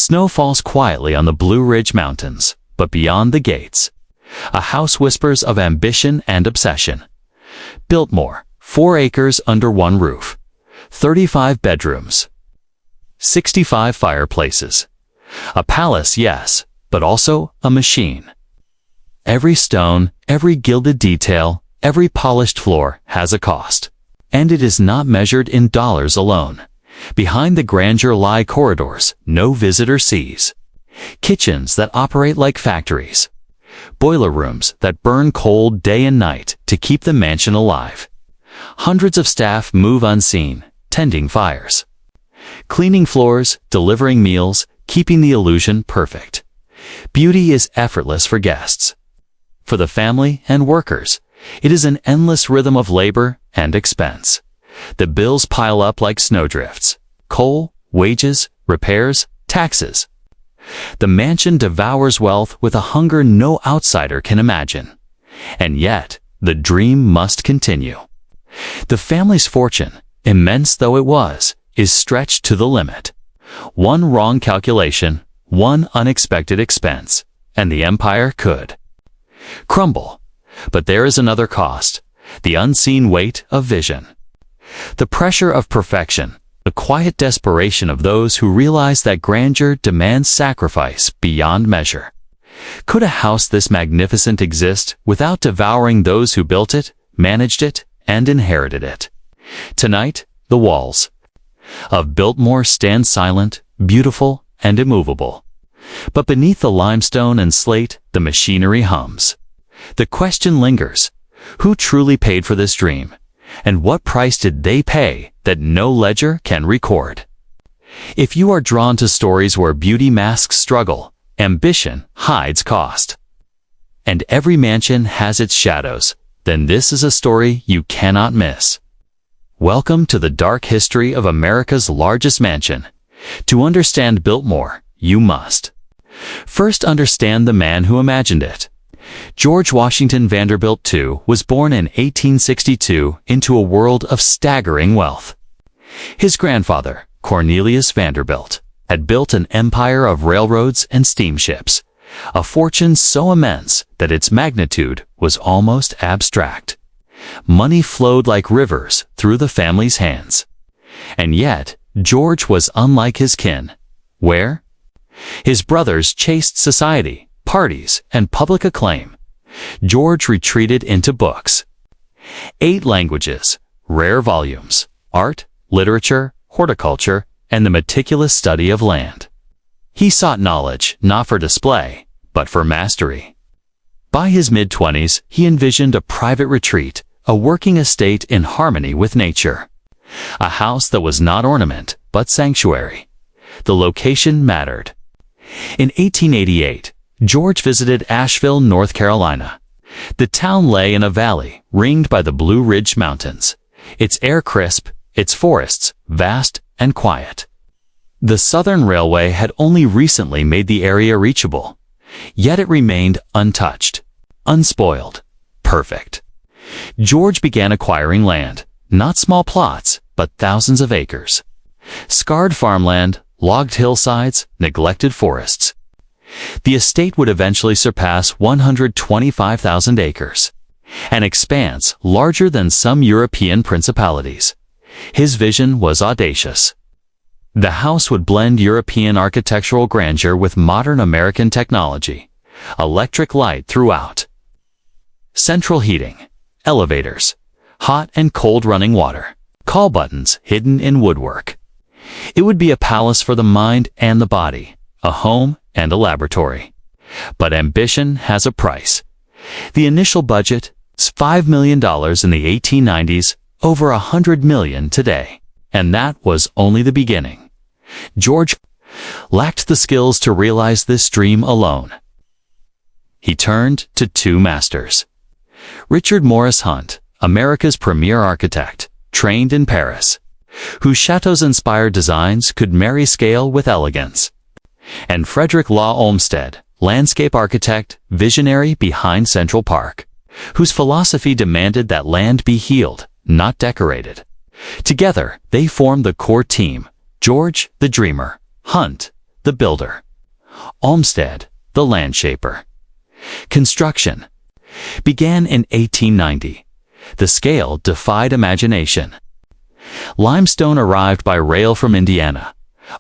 snow falls quietly on the Blue Ridge Mountains, but beyond the gates, a house whispers of ambition and obsession. Biltmore, 4 acres under one roof, 35 bedrooms, 65 fireplaces. A palace, yes, but also a machine. Every stone, every gilded detail, every polished floor has a cost. And it is not measured in dollars alone. Behind the grandeur lie corridors no visitor sees. Kitchens that operate like factories. Boiler rooms that burn coal day and night to keep the mansion alive. Hundreds of staff move unseen, tending fires. Cleaning floors, delivering meals, keeping the illusion perfect. Beauty is effortless for guests. For the family and workers, it is an endless rhythm of labor and expense. The bills pile up like snowdrifts. Coal, wages, repairs, taxes. The mansion devours wealth with a hunger no outsider can imagine. And yet, the dream must continue. The family's fortune, immense though it was, is stretched to the limit. One wrong calculation, one unexpected expense, and the empire could crumble. But there is another cost, the unseen weight of vision. The pressure of perfection, the quiet desperation of those who realize that grandeur demands sacrifice beyond measure. Could a house this magnificent exist without devouring those who built it, managed it, and inherited it? Tonight, the walls of Biltmore stand silent, beautiful, and immovable. But beneath the limestone and slate, the machinery hums. The question lingers: who truly paid for this dream? And what price did they pay that no ledger can record? If you are drawn to stories where beauty masks struggle, ambition hides cost, and every mansion has its shadows, then this is a story you cannot miss. Welcome to the dark history of America's largest mansion. To understand Biltmore, you must first understand the man who imagined it. George Washington Vanderbilt II was born in 1862 into a world of staggering wealth. His grandfather, Cornelius Vanderbilt, had built an empire of railroads and steamships, a fortune so immense that its magnitude was almost abstract. Money flowed like rivers through the family's hands. And yet, George was unlike his kin. Where? His brothers chased society, parties, and public acclaim. George retreated into books. 8 languages, rare volumes, art, literature, horticulture, and the meticulous study of land. He sought knowledge not for display, but for mastery. By his mid-20s, he envisioned a private retreat, a working estate in harmony with nature. A house that was not ornament, but sanctuary. The location mattered. In 1888, George visited Asheville, North Carolina. The town lay in a valley ringed by the Blue Ridge Mountains, its air crisp, its forests vast and quiet. The Southern Railway had only recently made the area reachable, yet it remained untouched, unspoiled, perfect. George began acquiring land, not small plots, but thousands of acres. Scarred farmland, logged hillsides, neglected forests. The estate would eventually surpass 125,000 acres, an expanse larger than some European principalities. His vision was audacious. The house would blend European architectural grandeur with modern American technology, electric light throughout, central heating, elevators, hot and cold running water, call buttons hidden in woodwork. It would be a palace for the mind and the body, a home and a laboratory. But ambition has a price. The initial budget is $5 million in the 1890s, over $100 million today. And that was only the beginning. George lacked the skills to realize this dream alone. He turned to 2 masters. Richard Morris Hunt, America's premier architect, trained in Paris, whose chateaux-inspired designs could marry scale with elegance. And Frederick Law Olmsted, landscape architect, visionary behind Central Park, whose philosophy demanded that land be healed, not decorated. Together, they formed the core team: George, the dreamer; Hunt, the builder. Olmsted, the landscaper. Construction began in 1890. The scale defied imagination. Limestone arrived by rail from Indiana.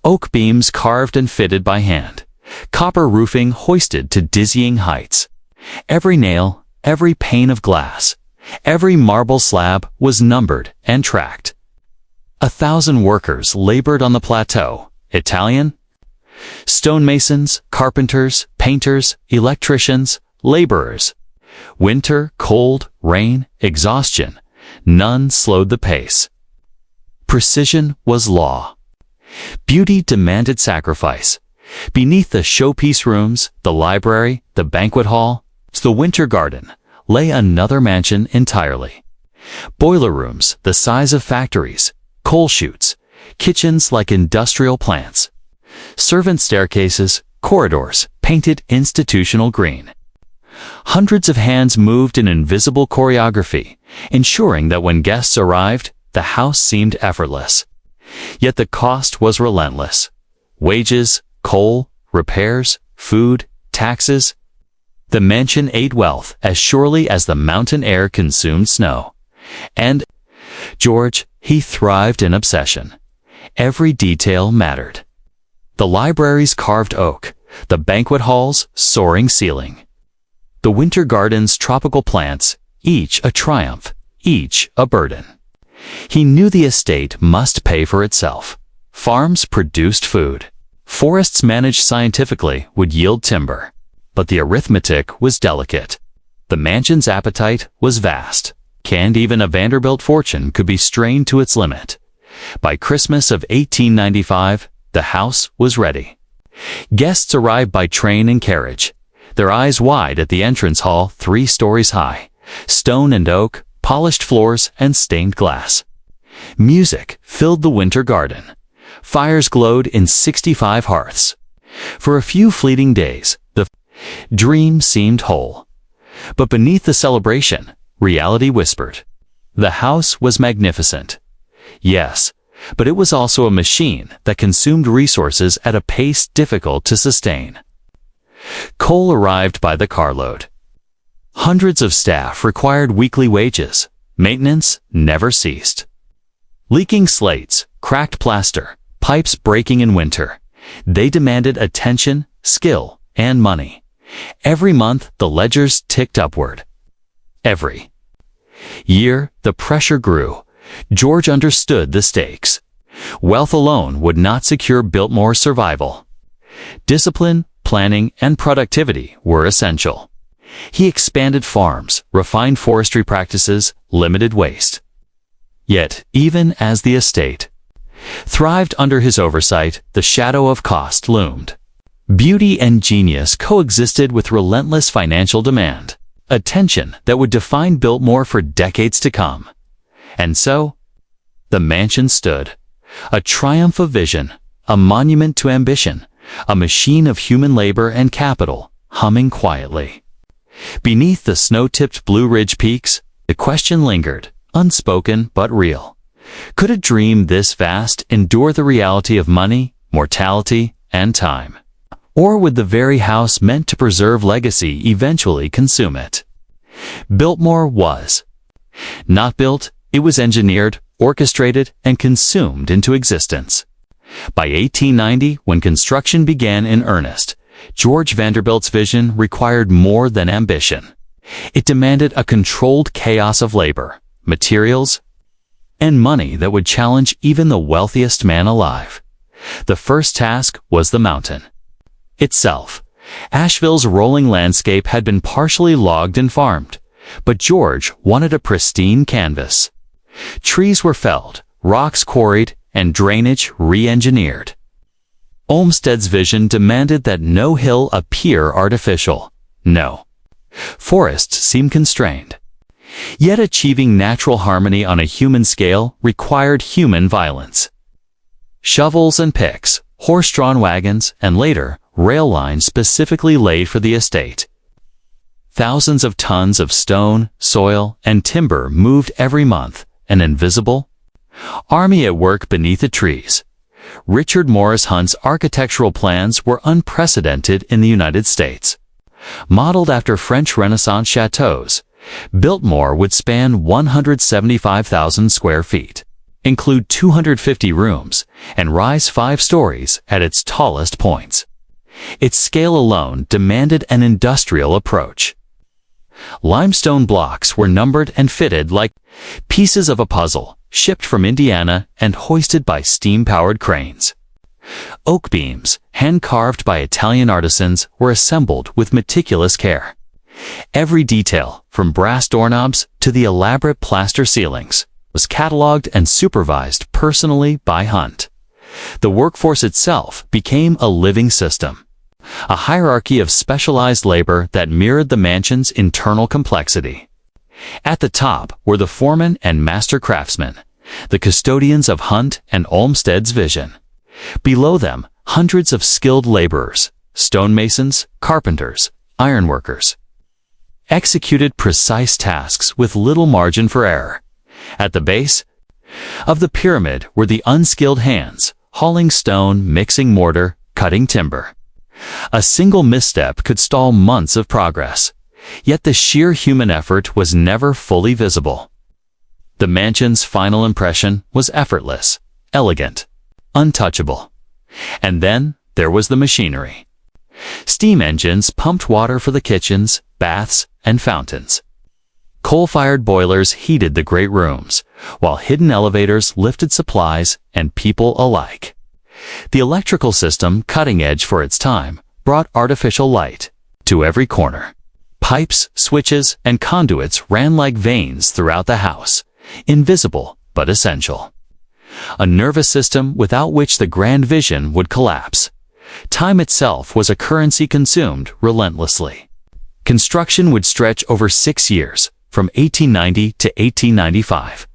Oak beams carved and fitted by hand. Copper roofing hoisted to dizzying heights. Every nail, every pane of glass, every marble slab was numbered and tracked. 1,000 workers labored on the plateau. Italian? Stonemasons, carpenters, painters, electricians, laborers. Winter, cold, rain, exhaustion. None slowed the pace. Precision was law. Beauty demanded sacrifice. Beneath the showpiece rooms, the library, the banquet hall, the winter garden, lay another mansion entirely. Boiler rooms the size of factories, coal chutes, kitchens like industrial plants, servant staircases, corridors painted institutional green. Hundreds of hands moved in invisible choreography, ensuring that when guests arrived, the house seemed effortless. Yet the cost was relentless. Wages, coal, repairs, food, taxes. The mansion ate wealth as surely as the mountain air consumed snow. And George, he thrived in obsession. Every detail mattered. The library's carved oak, the banquet hall's soaring ceiling. The winter garden's tropical plants, each a triumph, each a burden. He knew the estate must pay for itself. Farms produced food. Forests managed scientifically would yield timber. But the arithmetic was delicate. The mansion's appetite was vast, and even a Vanderbilt fortune could be strained to its limit. By Christmas of 1895, the house was ready. Guests arrived by train and carriage, their eyes wide at the entrance hall 3 stories high, stone and oak, polished floors and stained glass. Music filled the winter garden. Fires glowed in 65 hearths. For a few fleeting days, the dream seemed whole. But beneath the celebration, reality whispered. The house was magnificent. Yes, but it was also a machine that consumed resources at a pace difficult to sustain. Coal arrived by the carload. Hundreds of staff required weekly wages. Maintenance never ceased. Leaking slates, cracked plaster, pipes breaking in winter. They demanded attention, skill, and money. Every month, the ledgers ticked upward. Every year, the pressure grew. George understood the stakes. Wealth alone would not secure Biltmore's survival. Discipline, planning, and productivity were essential. He expanded farms, refined forestry practices, limited waste. Yet, even as the estate thrived under his oversight, the shadow of cost loomed. Beauty and genius coexisted with relentless financial demand, a tension that would define Biltmore for decades to come. And so, the mansion stood, a triumph of vision, a monument to ambition, a machine of human labor and capital, humming quietly. Beneath the snow-tipped Blue Ridge peaks, the question lingered, unspoken but real. Could a dream this vast endure the reality of money, mortality, and time? Or would the very house meant to preserve legacy eventually consume it? Biltmore was not built, it was engineered, orchestrated, and consumed into existence. By 1890, when construction began in earnest, George Vanderbilt's vision required more than ambition. It demanded a controlled chaos of labor, materials, and money that would challenge even the wealthiest man alive. The first task was the mountain itself. Asheville's rolling landscape had been partially logged and farmed, but George wanted a pristine canvas. Trees were felled, rocks quarried, and drainage re-engineered. Olmsted's vision demanded that no hill appear artificial. No. Forests seemed constrained. Yet achieving natural harmony on a human scale required human violence. Shovels and picks, horse-drawn wagons, and later, rail lines specifically laid for the estate. Thousands of tons of stone, soil, and timber moved every month, an invisible army at work beneath the trees. Richard Morris Hunt's architectural plans were unprecedented in the United States. Modeled after French Renaissance chateaux, Biltmore would span 175,000 square feet, include 250 rooms, and rise 5 stories at its tallest points. Its scale alone demanded an industrial approach. Limestone blocks were numbered and fitted like pieces of a puzzle, shipped from Indiana and hoisted by steam-powered cranes. Oak beams, hand-carved by Italian artisans, were assembled with meticulous care. Every detail, from brass doorknobs to the elaborate plaster ceilings, was catalogued and supervised personally by Hunt. The workforce itself became a living system, a hierarchy of specialized labor that mirrored the mansion's internal complexity. At the top were the foremen and master craftsmen, the custodians of Hunt and Olmsted's vision. Below them, hundreds of skilled laborers, stonemasons, carpenters, ironworkers, executed precise tasks with little margin for error. At the base of the pyramid were the unskilled hands, hauling stone, mixing mortar, cutting timber. A single misstep could stall months of progress, yet the sheer human effort was never fully visible. The mansion's final impression was effortless, elegant, untouchable. And then there was the machinery. Steam engines pumped water for the kitchens, baths, and fountains. Coal-fired boilers heated the great rooms, while hidden elevators lifted supplies and people alike. The electrical system, cutting edge for its time, brought artificial light to every corner. Pipes, switches, and conduits ran like veins throughout the house, invisible but essential. A nervous system without which the grand vision would collapse. Time itself was a currency consumed relentlessly. Construction would stretch over 6 years, from 1890 to 1895.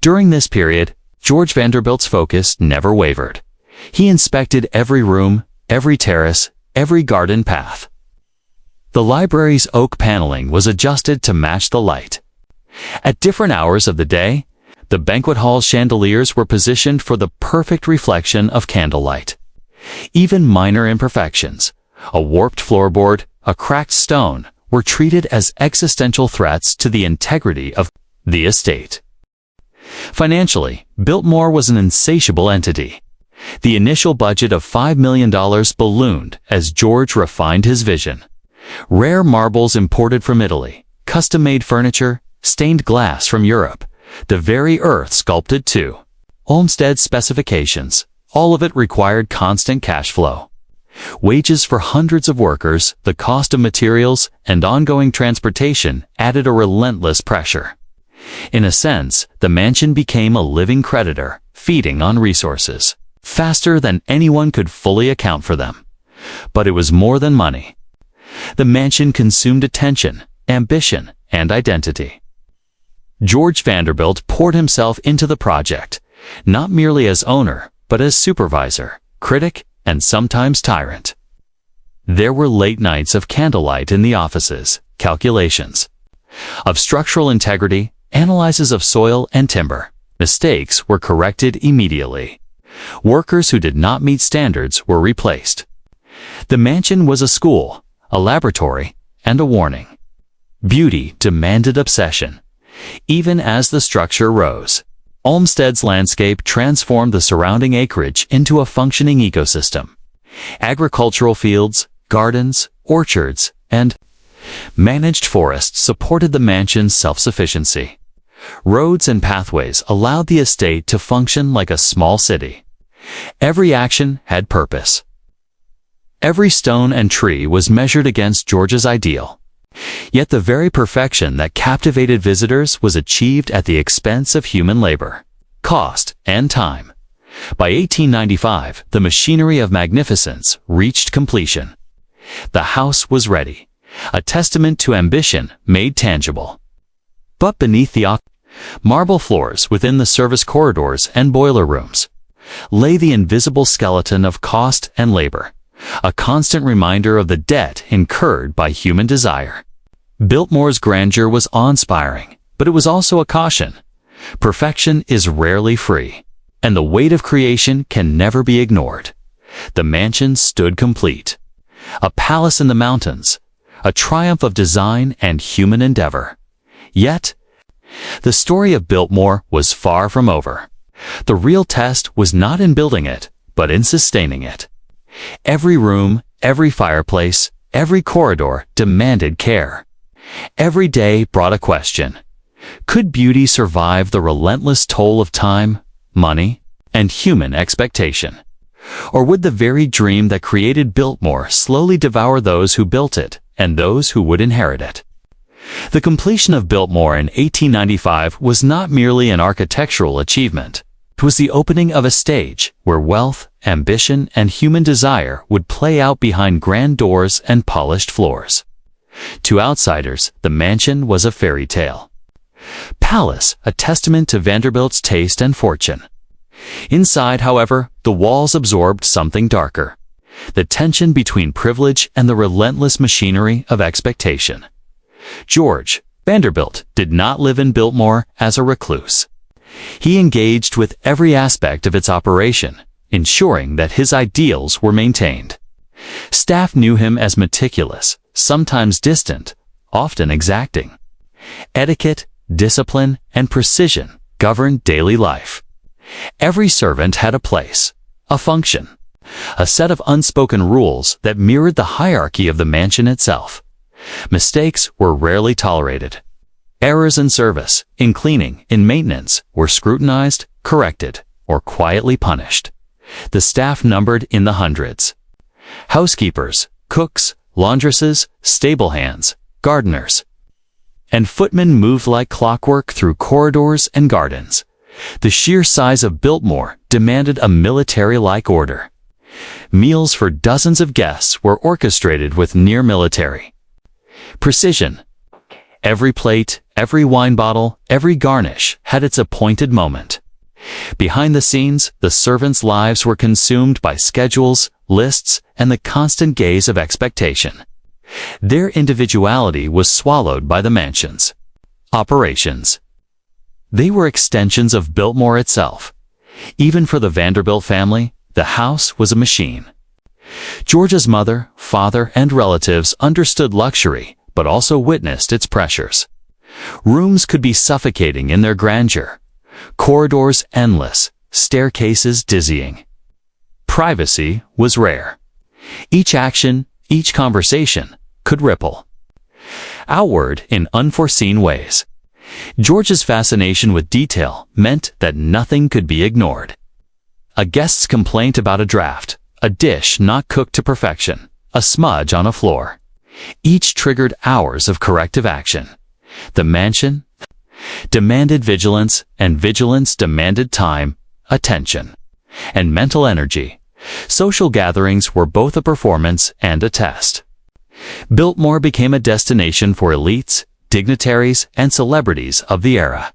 During this period, George Vanderbilt's focus never wavered. He inspected every room, every terrace, every garden path. The library's oak paneling was adjusted to match the light. At different hours of the day, the banquet hall's chandeliers were positioned for the perfect reflection of candlelight. Even minor imperfections, a warped floorboard, a cracked stone, were treated as existential threats to the integrity of the estate. Financially, Biltmore was an insatiable entity. The initial budget of $5 million ballooned as George refined his vision. Rare marbles imported from Italy, custom-made furniture, stained glass from Europe, the very earth sculpted to Olmsted's specifications, all of it required constant cash flow. Wages for hundreds of workers, the cost of materials, and ongoing transportation added a relentless pressure. In a sense, the mansion became a living creditor, feeding on resources, faster than anyone could fully account for them. But it was more than money. The mansion consumed attention, ambition, and identity. George Vanderbilt poured himself into the project, not merely as owner, but as supervisor, critic, and sometimes tyrant. There were late nights of candlelight in the offices, calculations of structural integrity, analyses of soil and timber. Mistakes were corrected immediately. Workers who did not meet standards were replaced. The mansion was a school, a laboratory, and a warning. Beauty demanded obsession. Even as the structure rose, Olmsted's landscape transformed the surrounding acreage into a functioning ecosystem. Agricultural fields, gardens, orchards, and managed forests supported the mansion's self-sufficiency. Roads and pathways allowed the estate to function like a small city. Every action had purpose. Every stone and tree was measured against George's ideal. Yet the very perfection that captivated visitors was achieved at the expense of human labor, cost, and time. By 1895, the machinery of magnificence reached completion. The house was ready, a testament to ambition made tangible. But beneath the marble floors within the service corridors and boiler rooms lay the invisible skeleton of cost and labor, a constant reminder of the debt incurred by human desire. Biltmore's grandeur was awe-inspiring, but it was also a caution. Perfection is rarely free. and the weight of creation can never be ignored. The mansion stood complete. A palace in the mountains, a triumph of design and human endeavor. Yet, the story of Biltmore was far from over. The real test was not in building it, but in sustaining it. Every room, every fireplace, every corridor demanded care. Every day brought a question. Could beauty survive the relentless toll of time, money, and human expectation? Or would the very dream that created Biltmore slowly devour those who built it and those who would inherit it? The completion of Biltmore in 1895 was not merely an architectural achievement. It was the opening of a stage where wealth, ambition, and human desire would play out behind grand doors and polished floors. To outsiders, the mansion was a fairy tale. Palace, a testament to Vanderbilt's taste and fortune. Inside, however, the walls absorbed something darker. The tension between privilege and the relentless machinery of expectation. George Vanderbilt did not live in Biltmore as a recluse. He engaged with every aspect of its operation, ensuring that his ideals were maintained. Staff knew him as meticulous, sometimes distant, often exacting. Etiquette, discipline, and precision governed daily life. Every servant had a place, a function, a set of unspoken rules that mirrored the hierarchy of the mansion itself. Mistakes were rarely tolerated. Errors in service, in cleaning, in maintenance, were scrutinized, corrected, or quietly punished. The staff numbered in the hundreds. Housekeepers, cooks, laundresses, stable hands, gardeners, and footmen moved like clockwork through corridors and gardens. The sheer size of Biltmore demanded a military-like order. Meals for dozens of guests were orchestrated with near-military precision. Every plate, every wine bottle, every garnish had its appointed moment. Behind the scenes, the servants' lives were consumed by schedules, lists, and the constant gaze of expectation. Their individuality was swallowed by the mansion's operations. They were extensions of Biltmore itself. Even for the Vanderbilt family, the house was a machine. George's mother, father, and relatives understood luxury, but also witnessed its pressures. Rooms could be suffocating in their grandeur, corridors endless, staircases dizzying. Privacy was rare. Each action, each conversation, could ripple outward in unforeseen ways. George's fascination with detail meant that nothing could be ignored. A guest's complaint about a draft, a dish not cooked to perfection, a smudge on a floor. Each triggered hours of corrective action. The mansion demanded vigilance, and vigilance demanded time, attention, and mental energy. Social gatherings were both a performance and a test. Biltmore became a destination for elites, dignitaries, and celebrities of the era.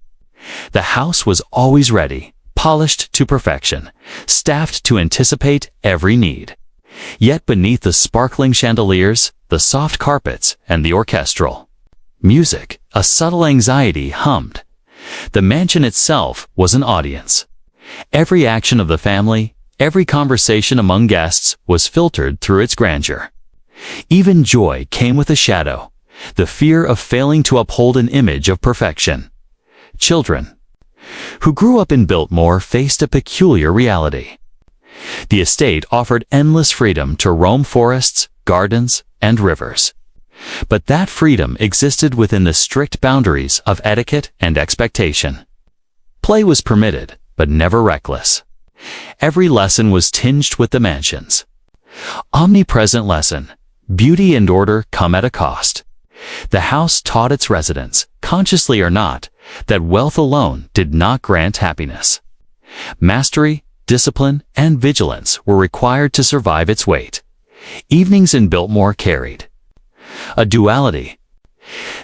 The house was always ready, polished to perfection, staffed to anticipate every need. Yet beneath the sparkling chandeliers, the soft carpets, and the orchestral music, a subtle anxiety hummed. The mansion itself was an audience. Every action of the family, every conversation among guests was filtered through its grandeur. Even joy came with a shadow, the fear of failing to uphold an image of perfection. Children who grew up in Biltmore faced a peculiar reality. The estate offered endless freedom to roam forests, gardens, and rivers. But that freedom existed within the strict boundaries of etiquette and expectation. Play was permitted, but never reckless. Every lesson was tinged with the mansion's omnipresent lesson: beauty and order come at a cost. The house taught its residents, consciously or not, that wealth alone did not grant happiness. Mastery, discipline, and vigilance were required to survive its weight. Evenings in Biltmore carried a duality.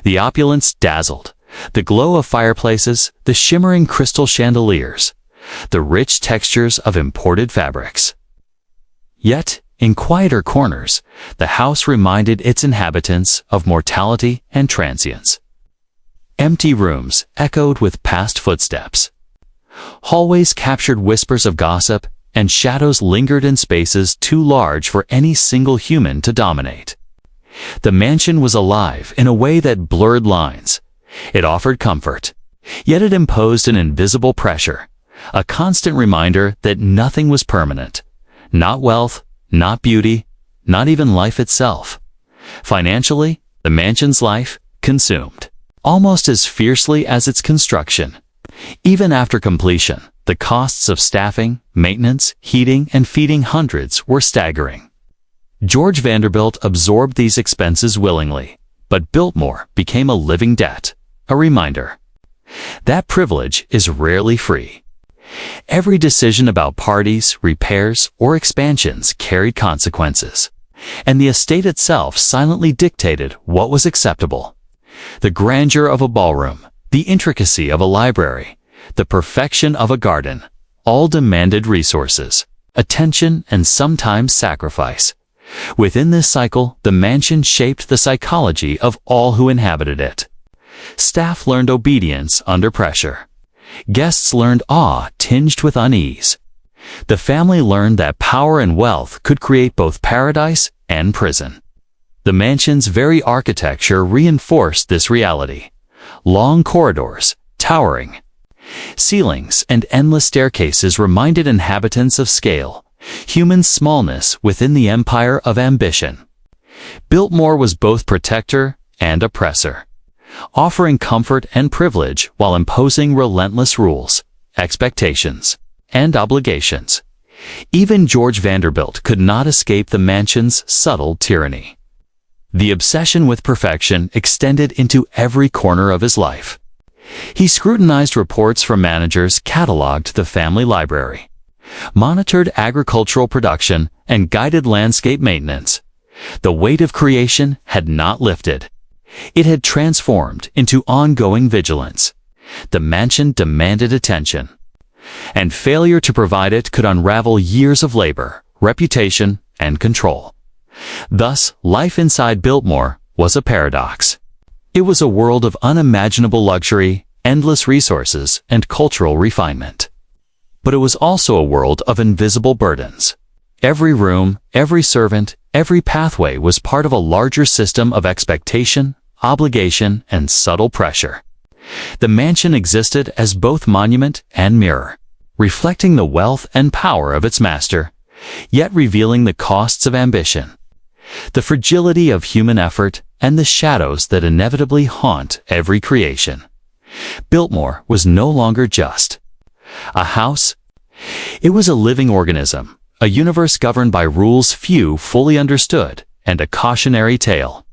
The opulence dazzled, the glow of fireplaces, the shimmering crystal chandeliers, the rich textures of imported fabrics. Yet, in quieter corners, the house reminded its inhabitants of mortality and transience. Empty rooms echoed with past footsteps. Hallways captured whispers of gossip, and shadows lingered in spaces too large for any single human to dominate. The mansion was alive in a way that blurred lines. It offered comfort, yet it imposed an invisible pressure, a constant reminder that nothing was permanent. Not wealth, not beauty, not even life itself. Financially, the mansion's life consumed, almost as fiercely as its construction. Even after completion, the costs of staffing, maintenance, heating, and feeding hundreds were staggering. George Vanderbilt absorbed these expenses willingly, but Biltmore became a living debt, a reminder. That privilege is rarely free. Every decision about parties, repairs, or expansions carried consequences, and the estate itself silently dictated what was acceptable. The grandeur of a ballroom, the intricacy of a library, the perfection of a garden, all demanded resources, attention, and sometimes sacrifice. Within this cycle, the mansion shaped the psychology of all who inhabited it. Staff learned obedience under pressure. Guests learned awe tinged with unease. The family learned that power and wealth could create both paradise and prison. The mansion's very architecture reinforced this reality. Long corridors, towering ceilings, and endless staircases reminded inhabitants of scale, human smallness within the empire of ambition. Biltmore was both protector and oppressor, offering comfort and privilege while imposing relentless rules, expectations, and obligations. Even George Vanderbilt could not escape the mansion's subtle tyranny. The obsession with perfection extended into every corner of his life. He scrutinized reports from managers, cataloged the family library, monitored agricultural production, and guided landscape maintenance. The weight of creation had not lifted. It had transformed into ongoing vigilance. The mansion demanded attention, and failure to provide it could unravel years of labor, reputation, and control. Thus, life inside Biltmore was a paradox. It was a world of unimaginable luxury, endless resources, and cultural refinement. But it was also a world of invisible burdens. Every room, every servant, every pathway was part of a larger system of expectation, obligation, and subtle pressure. The mansion existed as both monument and mirror, reflecting the wealth and power of its master, yet revealing the costs of ambition, the fragility of human effort, and the shadows that inevitably haunt every creation. Biltmore was no longer just a house. It was a living organism, a universe governed by rules few fully understood, and a cautionary tale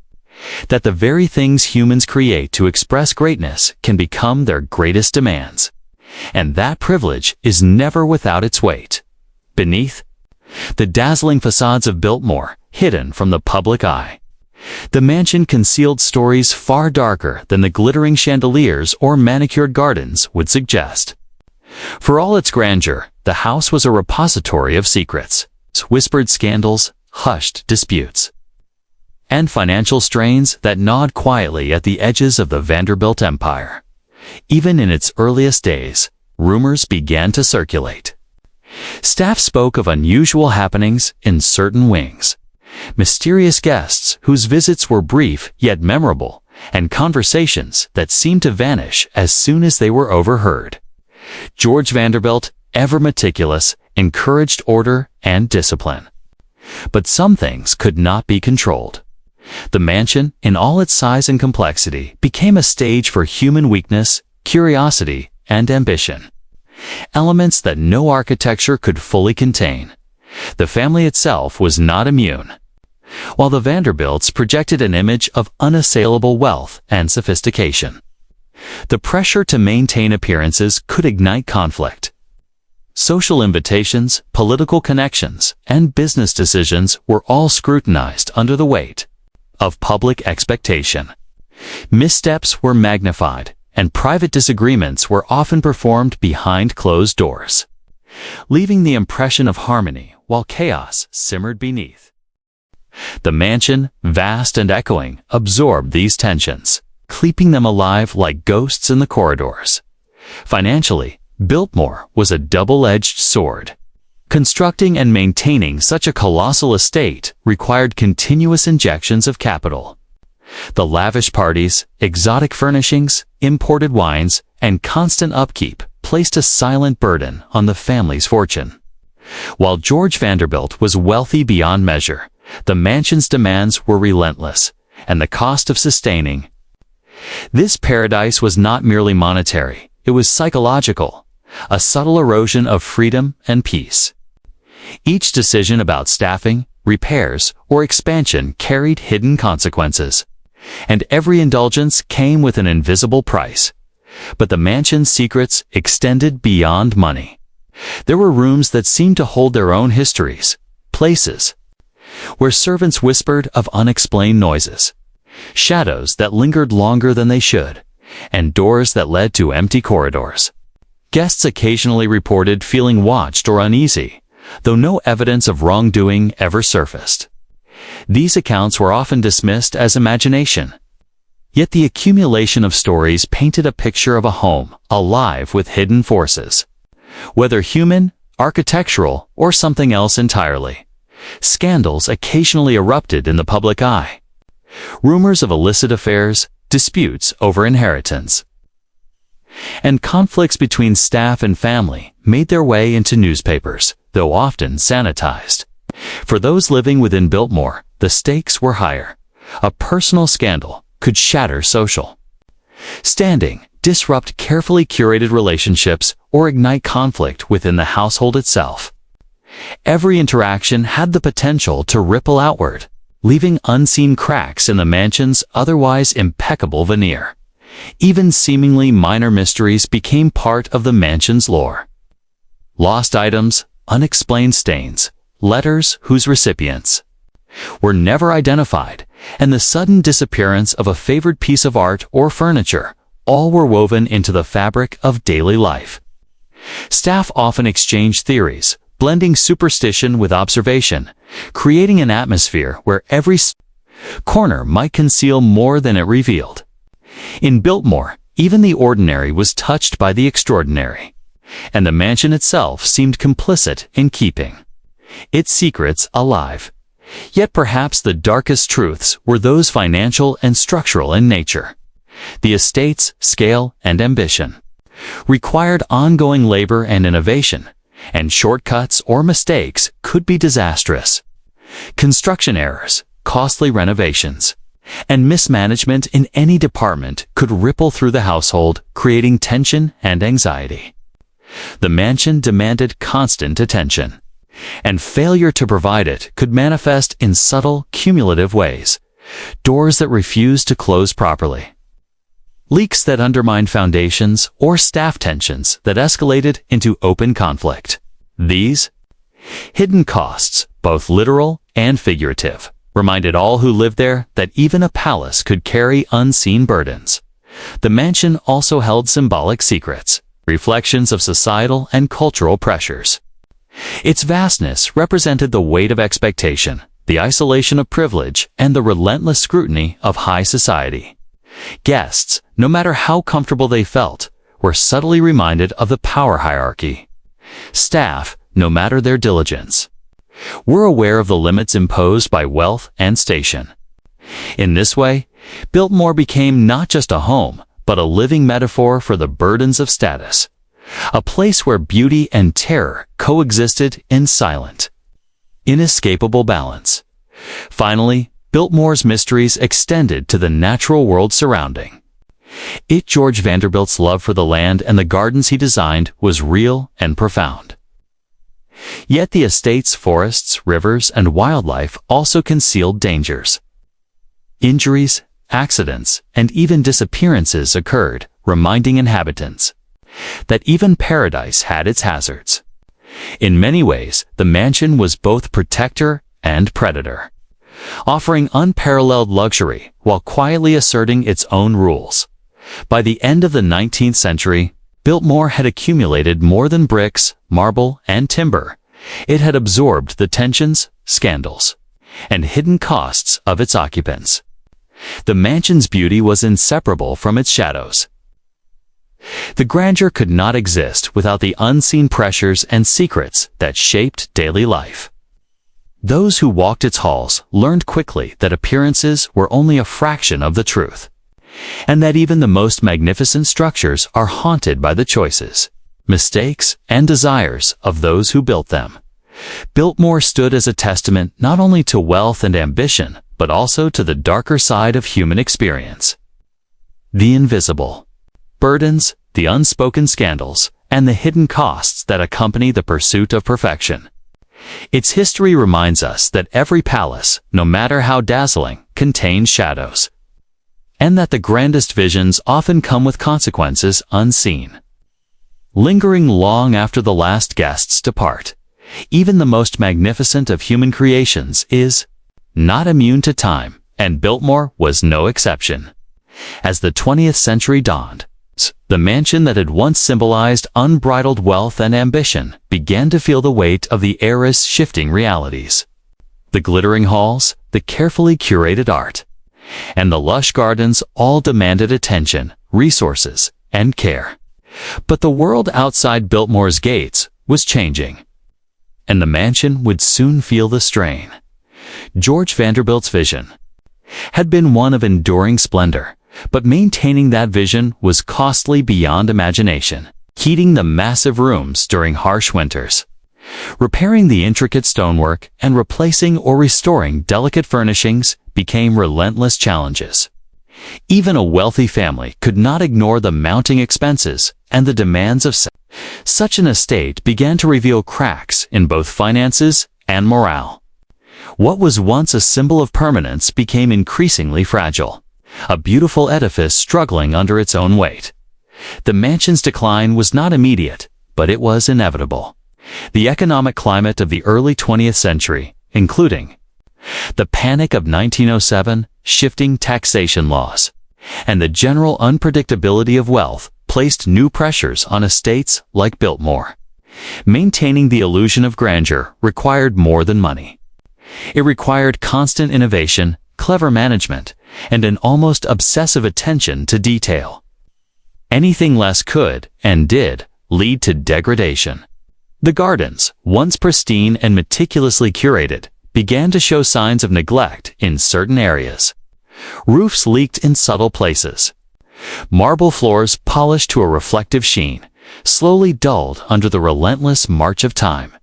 that the very things humans create to express greatness can become their greatest demands. And that privilege is never without its weight. Beneath the dazzling facades of Biltmore, hidden from the public eye, the mansion concealed stories far darker than the glittering chandeliers or manicured gardens would suggest. For all its grandeur, the house was a repository of secrets, whispered scandals, hushed disputes, and financial strains that gnawed quietly at the edges of the Vanderbilt empire. Even in its earliest days, rumors began to circulate. Staff spoke of unusual happenings in certain wings, mysterious guests whose visits were brief yet memorable, and conversations that seemed to vanish as soon as they were overheard. George Vanderbilt, ever meticulous, encouraged order and discipline. But some things could not be controlled. The mansion, in all its size and complexity, became a stage for human weakness, curiosity, and ambition, elements that no architecture could fully contain. The family itself was not immune. While the Vanderbilts projected an image of unassailable wealth and sophistication, the pressure to maintain appearances could ignite conflict. Social invitations, political connections, and business decisions were all scrutinized under the weight of public expectation. Missteps were magnified, and private disagreements were often performed behind closed doors, leaving the impression of harmony while chaos simmered beneath. The mansion, vast and echoing, absorbed these tensions, keeping them alive like ghosts in the corridors. Financially, Biltmore was a double-edged sword. Constructing and maintaining such a colossal estate required continuous injections of capital. The lavish parties, exotic furnishings, imported wines, and constant upkeep placed a silent burden on the family's fortune. While George Vanderbilt was wealthy beyond measure, the mansion's demands were relentless, and the cost of sustaining. This paradise was not merely monetary, it was psychological, a subtle erosion of freedom and peace. Each decision about staffing, repairs, or expansion carried hidden consequences, and every indulgence came with an invisible price. But the mansion's secrets extended beyond money. There were rooms that seemed to hold their own histories, places where servants whispered of unexplained noises, shadows that lingered longer than they should, and doors that led to empty corridors. Guests occasionally reported feeling watched or uneasy, though no evidence of wrongdoing ever surfaced. These accounts were often dismissed as imagination. Yet the accumulation of stories painted a picture of a home alive with hidden forces. Whether human, architectural, or something else entirely, scandals occasionally erupted in the public eye. Rumors of illicit affairs, disputes over inheritance, and conflicts between staff and family made their way into newspapers, though often sanitized. For those living within Biltmore, the stakes were higher. A personal scandal could shatter social standing, disrupt carefully curated relationships, or ignite conflict within the household itself. Every interaction had the potential to ripple outward, leaving unseen cracks in the mansion's otherwise impeccable veneer. Even seemingly minor mysteries became part of the mansion's lore. Lost items, unexplained stains, letters whose recipients were never identified, and the sudden disappearance of a favored piece of art or furniture, all were woven into the fabric of daily life. Staff often exchanged theories, blending superstition with observation, creating an atmosphere where every corner might conceal more than it revealed. In Biltmore, even the ordinary was touched by the extraordinary, and the mansion itself seemed complicit in keeping its secrets alive. Yet perhaps the darkest truths were those financial and structural in nature. The estate's scale and ambition required ongoing labor and innovation, and shortcuts or mistakes could be disastrous. Construction errors, costly renovations, and mismanagement in any department could ripple through the household, creating tension and anxiety. The mansion demanded constant attention, and failure to provide it could manifest in subtle, cumulative ways. Doors that refused to close properly, leaks that undermined foundations, or staff tensions that escalated into open conflict. These hidden costs, both literal and figurative, reminded all who lived there that even a palace could carry unseen burdens. The mansion also held symbolic secrets, reflections of societal and cultural pressures. Its vastness represented the weight of expectation, the isolation of privilege, and the relentless scrutiny of high society. Guests, no matter how comfortable they felt, were subtly reminded of the power hierarchy. Staff, no matter their diligence, were aware of the limits imposed by wealth and station. In this way, Biltmore became not just a home, but a living metaphor for the burdens of status. A place where beauty and terror coexisted in silent, inescapable balance. Finally, Biltmore's mysteries extended to the natural world surrounding it. George Vanderbilt's love for the land and the gardens he designed was real and profound. Yet the estate's forests, rivers, and wildlife also concealed dangers. Injuries, accidents, and even disappearances occurred, reminding inhabitants that even paradise had its hazards. In many ways, the mansion was both protector and predator, offering unparalleled luxury while quietly asserting its own rules. By the end of the 19th century, Biltmore had accumulated more than bricks, marble, and timber. It had absorbed the tensions, scandals, and hidden costs of its occupants. The mansion's beauty was inseparable from its shadows. The grandeur could not exist without the unseen pressures and secrets that shaped daily life. Those who walked its halls learned quickly that appearances were only a fraction of the truth, and that even the most magnificent structures are haunted by the choices, mistakes, and desires of those who built them. Biltmore stood as a testament not only to wealth and ambition, but also to the darker side of human experience. The invisible burdens, the unspoken scandals, and the hidden costs that accompany the pursuit of perfection. Its history reminds us that every palace, no matter how dazzling, contains shadows, and that the grandest visions often come with consequences unseen. Lingering long after the last guests depart, even the most magnificent of human creations is not immune to time, and Biltmore was no exception. As the 20th century dawned, the mansion that had once symbolized unbridled wealth and ambition began to feel the weight of the era's shifting realities. The glittering halls, the carefully curated art, and the lush gardens all demanded attention, resources, and care. But the world outside Biltmore's gates was changing, and the mansion would soon feel the strain. George Vanderbilt's vision had been one of enduring splendor, but maintaining that vision was costly beyond imagination. Heating the massive rooms during harsh winters, repairing the intricate stonework, and replacing or restoring delicate furnishings became relentless challenges. Even a wealthy family could not ignore the mounting expenses and the demands of such an estate began to reveal cracks in both finances and morale. What was once a symbol of permanence became increasingly fragile, a beautiful edifice struggling under its own weight. The mansion's decline was not immediate, but it was inevitable. The economic climate of the early 20th century, including the Panic of 1907, shifting taxation laws, and the general unpredictability of wealth, placed new pressures on estates like Biltmore. Maintaining the illusion of grandeur required more than money. It required constant innovation, clever management, and an almost obsessive attention to detail. Anything less could, and did, lead to degradation. The gardens, once pristine and meticulously curated, began to show signs of neglect in certain areas. Roofs leaked in subtle places. Marble floors, polished to a reflective sheen, slowly dulled under the relentless march of time.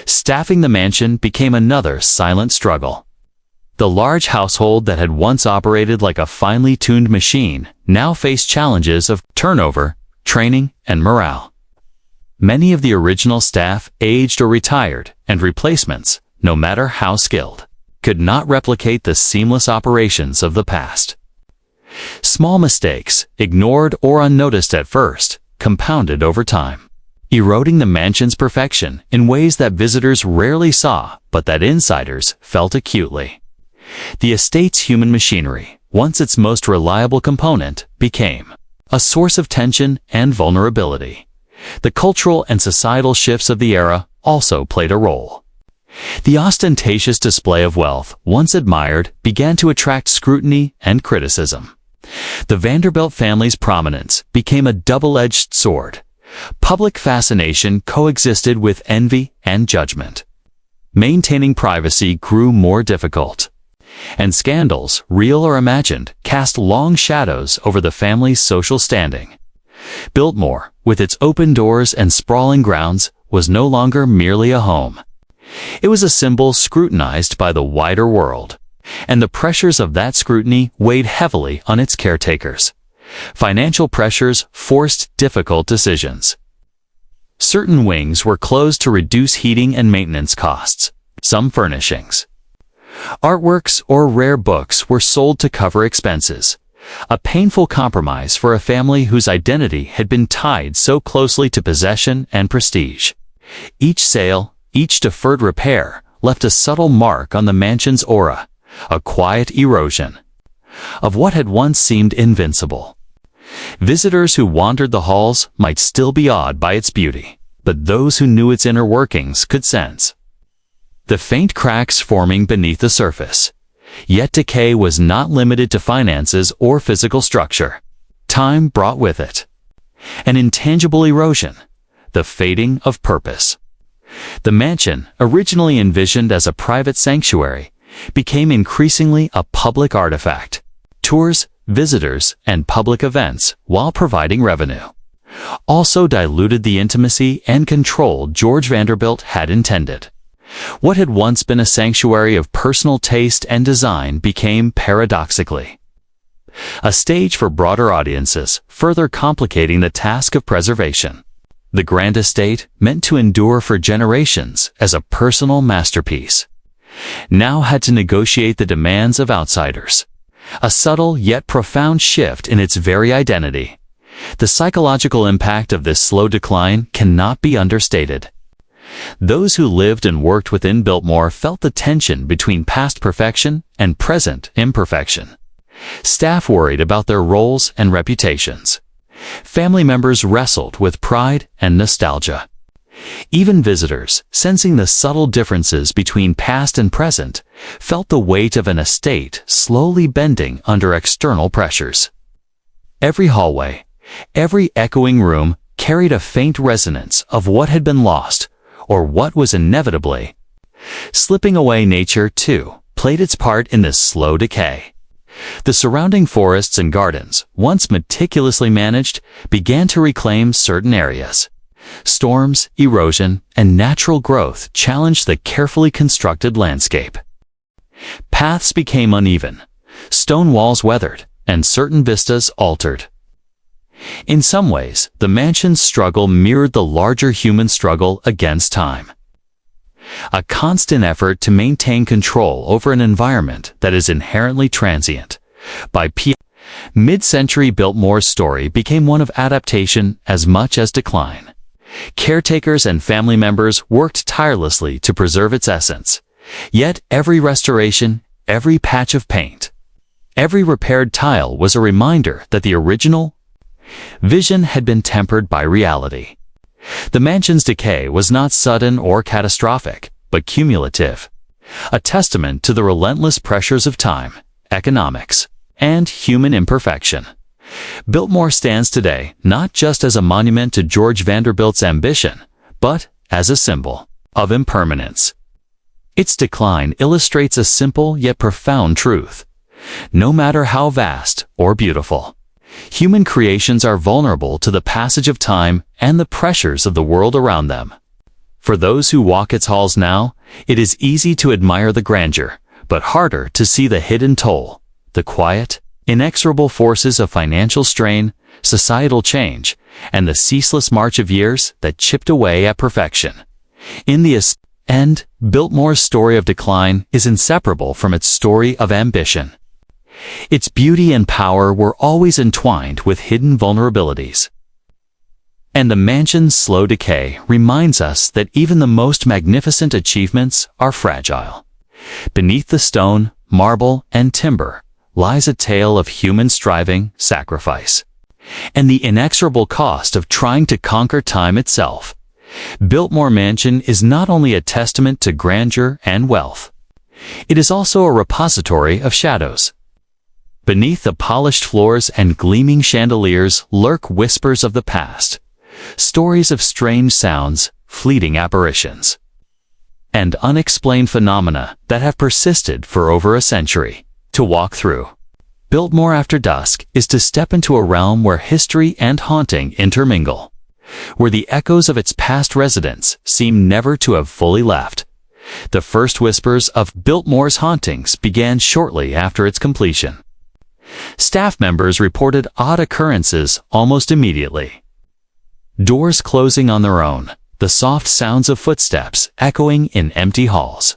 Staffing the mansion became another silent struggle. The large household that had once operated like a finely tuned machine now faced challenges of turnover, training, and morale. Many of the original staff aged or retired, and replacements, no matter how skilled, could not replicate the seamless operations of the past. Small mistakes, ignored or unnoticed at first, compounded over time, eroding the mansion's perfection in ways that visitors rarely saw but that insiders felt acutely. The estate's human machinery, once its most reliable component, became a source of tension and vulnerability. The cultural and societal shifts of the era also played a role. The ostentatious display of wealth, once admired, began to attract scrutiny and criticism. The Vanderbilt family's prominence became a double-edged sword. Public fascination coexisted with envy and judgment. Maintaining privacy grew more difficult, and scandals, real or imagined, cast long shadows over the family's social standing. Biltmore, with its open doors and sprawling grounds, was no longer merely a home. It was a symbol scrutinized by the wider world, and the pressures of that scrutiny weighed heavily on its caretakers. Financial pressures forced difficult decisions. Certain wings were closed to reduce heating and maintenance costs. Some furnishings, artworks, or rare books were sold to cover expenses. A painful compromise for a family whose identity had been tied so closely to possession and prestige. Each sale, each deferred repair, left a subtle mark on the mansion's aura, a quiet erosion of what had once seemed invincible. Visitors who wandered the halls might still be awed by its beauty, but those who knew its inner workings could sense the faint cracks forming beneath the surface. Yet decay was not limited to finances or physical structure. Time brought with it An intangible erosion, the fading of purpose. The mansion, originally envisioned as a private sanctuary, became increasingly a public artifact. Tours, visitors, and public events, while providing revenue, also diluted the intimacy and control George Vanderbilt had intended. What had once been a sanctuary of personal taste and design became, paradoxically, a stage for broader audiences, further complicating the task of preservation. The grand estate, meant to endure for generations as a personal masterpiece, now had to negotiate the demands of outsiders. A subtle yet profound shift in its very identity. The psychological impact of this slow decline cannot be understated. Those who lived and worked within Biltmore felt the tension between past perfection and present imperfection. Staff worried about their roles and reputations. Family members wrestled with pride and nostalgia. Even visitors, sensing the subtle differences between past and present, felt the weight of an estate slowly bending under external pressures. Every hallway, every echoing room carried a faint resonance of what had been lost, or what was inevitably slipping away. Nature, too, played its part in this slow decay. The surrounding forests and gardens, once meticulously managed, began to reclaim certain areas. Storms, erosion, and natural growth challenged the carefully constructed landscape. Paths became uneven, stone walls weathered, and certain vistas altered. In some ways, the mansion's struggle mirrored the larger human struggle against time. A constant effort to maintain control over an environment that is inherently transient. By mid-century, Biltmore's story became one of adaptation as much as decline. Caretakers and family members worked tirelessly to preserve its essence. Yet every restoration, every patch of paint, every repaired tile was a reminder that the original vision had been tempered by reality. The mansion's decay was not sudden or catastrophic, but cumulative, a testament to the relentless pressures of time, economics, and human imperfection. Biltmore stands today not just as a monument to George Vanderbilt's ambition, but as a symbol of impermanence. Its decline illustrates a simple yet profound truth. No matter how vast or beautiful, human creations are vulnerable to the passage of time and the pressures of the world around them. For those who walk its halls now, it is easy to admire the grandeur, but harder to see the hidden toll, the quiet, inexorable forces of financial strain, societal change, and the ceaseless march of years that chipped away at perfection. In the end, Biltmore's story of decline is inseparable from its story of ambition. Its beauty and power were always entwined with hidden vulnerabilities. And the mansion's slow decay reminds us that even the most magnificent achievements are fragile. Beneath the stone, marble, and timber lies a tale of human striving, sacrifice, and the inexorable cost of trying to conquer time itself. Biltmore Mansion is not only a testament to grandeur and wealth, it is also a repository of shadows. Beneath the polished floors and gleaming chandeliers lurk whispers of the past, stories of strange sounds, fleeting apparitions, and unexplained phenomena that have persisted for over a century. To walk through Biltmore after dusk is to step into a realm where history and haunting intermingle, where the echoes of its past residents seem never to have fully left. The first whispers of Biltmore's hauntings began shortly after its completion. Staff members reported odd occurrences almost immediately. Doors closing on their own, the soft sounds of footsteps echoing in empty halls,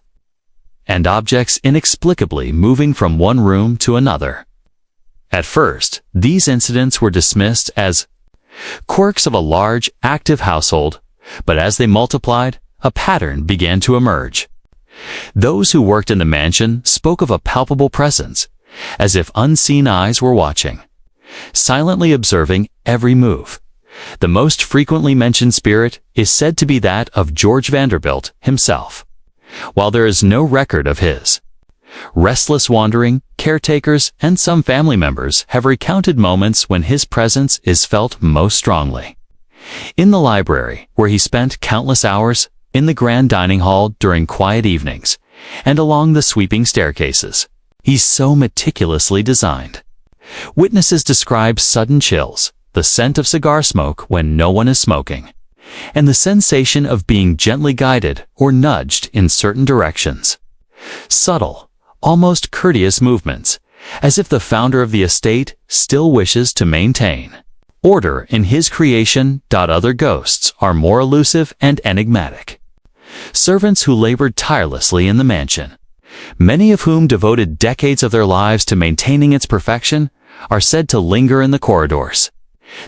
and objects inexplicably moving from one room to another. At first, these incidents were dismissed as quirks of a large, active household, but as they multiplied, a pattern began to emerge. Those who worked in the mansion spoke of a palpable presence, as if unseen eyes were watching, silently observing every move. The most frequently mentioned spirit is said to be that of George Vanderbilt himself. While there is no record of his Restless wandering, caretakers, and some family members have recounted moments when his presence is felt most strongly. In the library, where he spent countless hours, in the grand dining hall during quiet evenings, and along the sweeping staircases. He's so meticulously designed. Witnesses describe sudden chills, the scent of cigar smoke when no one is smoking, and the sensation of being gently guided or nudged in certain directions. Subtle, almost courteous movements, as if the founder of the estate still wishes to maintain order in his creation. Other ghosts are more elusive and enigmatic. Servants who labored tirelessly in the mansion, many of whom devoted decades of their lives to maintaining its perfection, are said to linger in the corridors.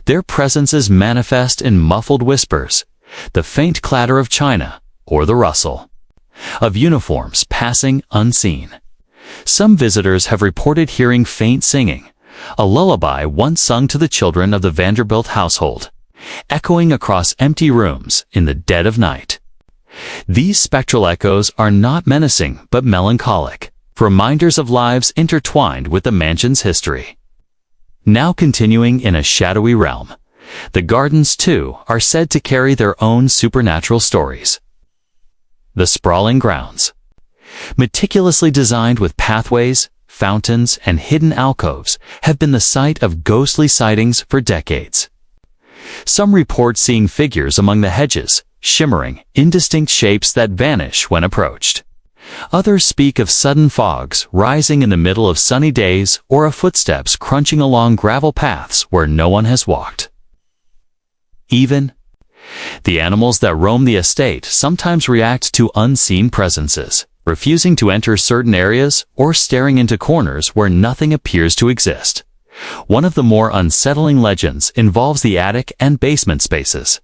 Their presences manifest in muffled whispers, the faint clatter of china, or the rustle of uniforms passing unseen. Some visitors have reported hearing faint singing, a lullaby once sung to the children of the Vanderbilt household, echoing across empty rooms in the dead of night. These spectral echoes are not menacing but melancholic, reminders of lives intertwined with the mansion's history. Now continuing in a shadowy realm, the gardens too are said to carry their own supernatural stories. The sprawling grounds, meticulously designed with pathways, fountains, and hidden alcoves, have been the site of ghostly sightings for decades. Some report seeing figures among the hedges, shimmering, indistinct shapes that vanish when approached. Others speak of sudden fogs rising in the middle of sunny days or of footsteps crunching along gravel paths where no one has walked. Even the animals that roam the estate sometimes react to unseen presences, refusing to enter certain areas or staring into corners where nothing appears to exist. One of the more unsettling legends involves the attic and basement spaces,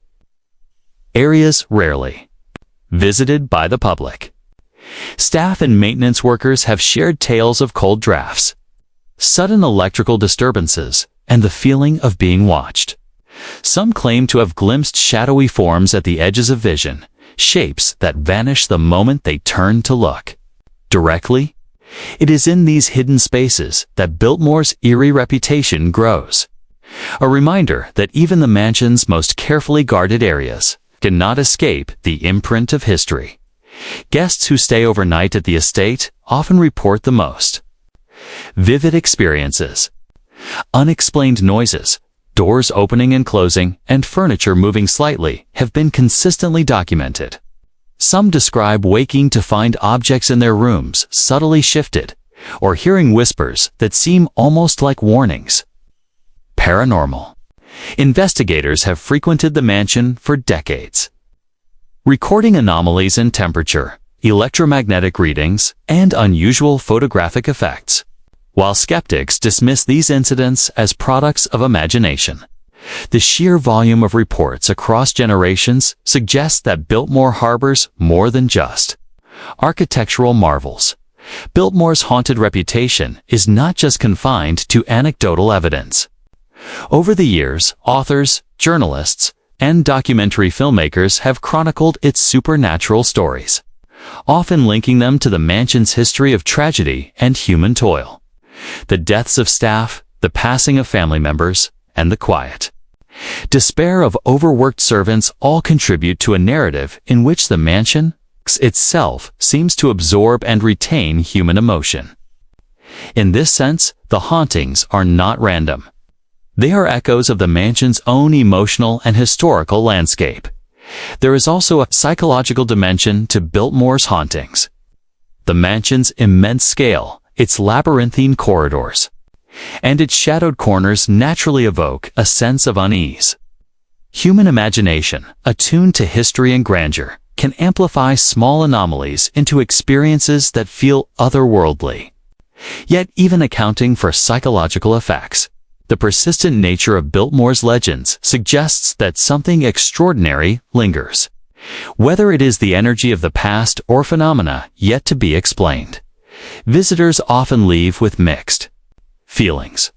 areas rarely visited by the public. Staff and maintenance workers have shared tales of cold drafts, sudden electrical disturbances, and the feeling of being watched. Some claim to have glimpsed shadowy forms at the edges of vision, shapes that vanish the moment they turn to look directly. It is in these hidden spaces that Biltmore's eerie reputation grows. A reminder that even the mansion's most carefully guarded areas cannot escape the imprint of history. Guests who stay overnight at the estate often report the most vivid experiences. Unexplained noises, doors opening and closing, and furniture moving slightly have been consistently documented. Some describe waking to find objects in their rooms subtly shifted, or hearing whispers that seem almost like warnings. Paranormal. Investigators have frequented the mansion for decades, recording anomalies in temperature, electromagnetic readings, and unusual photographic effects. While skeptics dismiss these incidents as products of imagination, the sheer volume of reports across generations suggests that Biltmore harbors more than just architectural marvels. Biltmore's haunted reputation is not just confined to anecdotal evidence. Over the years, authors, journalists, and documentary filmmakers have chronicled its supernatural stories, often linking them to the mansion's history of tragedy and human toil. The deaths of staff, the passing of family members, and the quiet despair of overworked servants all contribute to a narrative in which the mansion itself seems to absorb and retain human emotion. In this sense, the hauntings are not random. They are echoes of the mansion's own emotional and historical landscape. There is also a psychological dimension to Biltmore's hauntings. The mansion's immense scale, its labyrinthine corridors, and its shadowed corners naturally evoke a sense of unease. Human imagination, attuned to history and grandeur, can amplify small anomalies into experiences that feel otherworldly. Yet even accounting for psychological effects, the persistent nature of Biltmore's legends suggests that something extraordinary lingers. Whether it is the energy of the past or phenomena yet to be explained, visitors often leave with mixed feelings.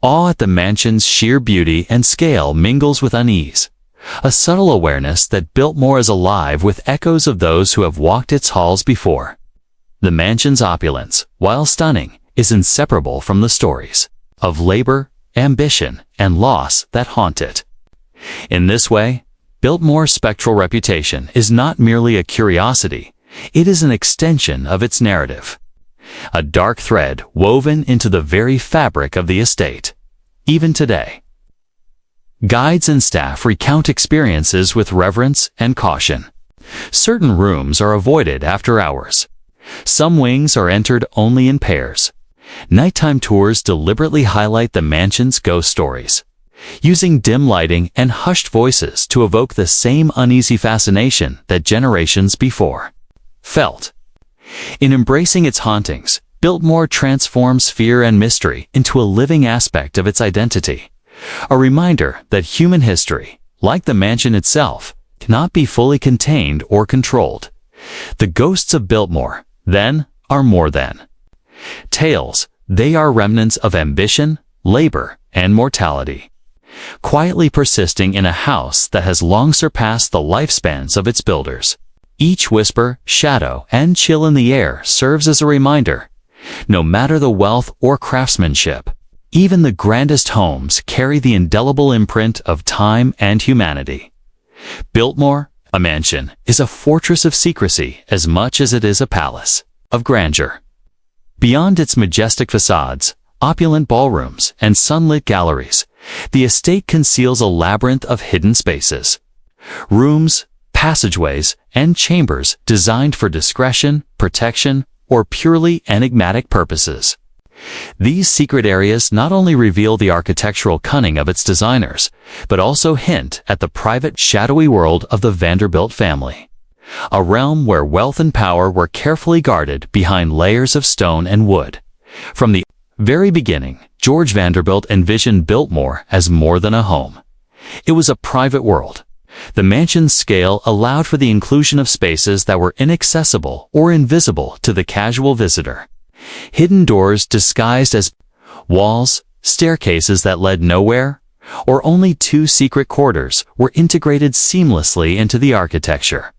Awe at the mansion's sheer beauty and scale mingles with unease, a subtle awareness that Biltmore is alive with echoes of those who have walked its halls before. The mansion's opulence, while stunning, is inseparable from the stories of labor, ambition, and loss that haunt it. In this way, Biltmore's spectral reputation is not merely a curiosity, it is an extension of its narrative. A dark thread woven into the very fabric of the estate. Even today, guides and staff recount experiences with reverence and caution. Certain rooms are avoided after hours. Some wings are entered only in pairs. Nighttime tours deliberately highlight the mansion's ghost stories, using dim lighting and hushed voices to evoke the same uneasy fascination that generations before felt. In embracing its hauntings, Biltmore transforms fear and mystery into a living aspect of its identity, a reminder that human history, like the mansion itself, cannot be fully contained or controlled. The ghosts of Biltmore, then, are more than tales. They are remnants of ambition, labor, and mortality, quietly persisting in a house that has long surpassed the lifespans of its builders. Each whisper, shadow, and chill in the air serves as a reminder. No matter the wealth or craftsmanship, even the grandest homes carry the indelible imprint of time and humanity. Biltmore, a mansion, is a fortress of secrecy as much as it is a palace of grandeur. Beyond its majestic facades, opulent ballrooms, and sunlit galleries, the estate conceals a labyrinth of hidden spaces. Rooms, passageways, and chambers designed for discretion, protection, or purely enigmatic purposes. These secret areas not only reveal the architectural cunning of its designers, but also hint at the private, shadowy world of the Vanderbilt family, a realm where wealth and power were carefully guarded behind layers of stone and wood. From the very beginning, George Vanderbilt envisioned Biltmore as more than a home. It was a private world. The mansion's scale allowed for the inclusion of spaces that were inaccessible or invisible to the casual visitor. Hidden doors disguised as walls, staircases that led nowhere, or only two secret corridors were integrated seamlessly into the architecture.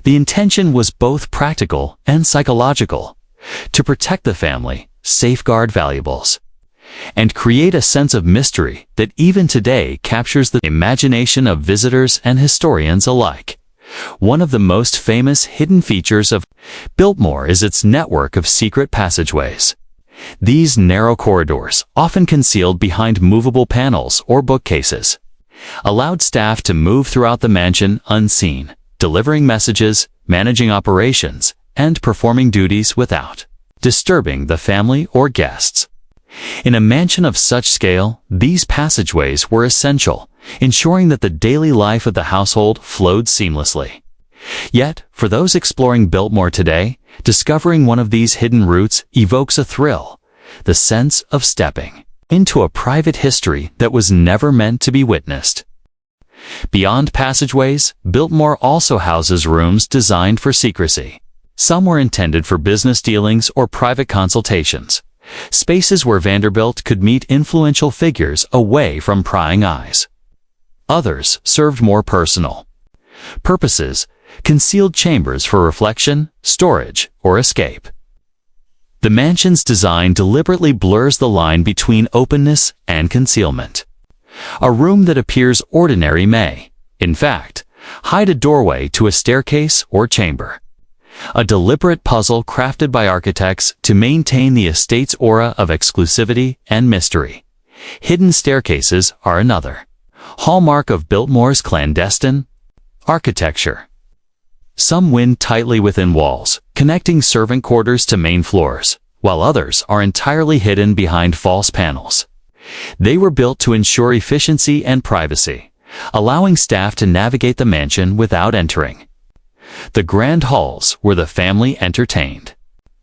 The intention was both practical and psychological, to protect the family, safeguard valuables, and create a sense of mystery that even today captures the imagination of visitors and historians alike. One of the most famous hidden features of Biltmore is its network of secret passageways. These narrow corridors, often concealed behind movable panels or bookcases, allowed staff to move throughout the mansion unseen, delivering messages, managing operations, and performing duties without disturbing the family or guests. In a mansion of such scale, these passageways were essential, ensuring that the daily life of the household flowed seamlessly. Yet, for those exploring Biltmore today, discovering one of these hidden routes evokes a thrill, the sense of stepping into a private history that was never meant to be witnessed. Beyond passageways, Biltmore also houses rooms designed for secrecy. Some were intended for business dealings or private consultations, spaces where Vanderbilt could meet influential figures away from prying eyes. Others served more personal purposes, concealed chambers for reflection, storage, or escape. The mansion's design deliberately blurs the line between openness and concealment. A room that appears ordinary may, in fact, hide a doorway to a staircase or chamber. A deliberate puzzle crafted by architects to maintain the estate's aura of exclusivity and mystery. Hidden staircases are another hallmark of Biltmore's clandestine architecture. Some wind tightly within walls, connecting servant quarters to main floors, while others are entirely hidden behind false panels. They were built to ensure efficiency and privacy, allowing staff to navigate the mansion without entering the grand halls where the family entertained.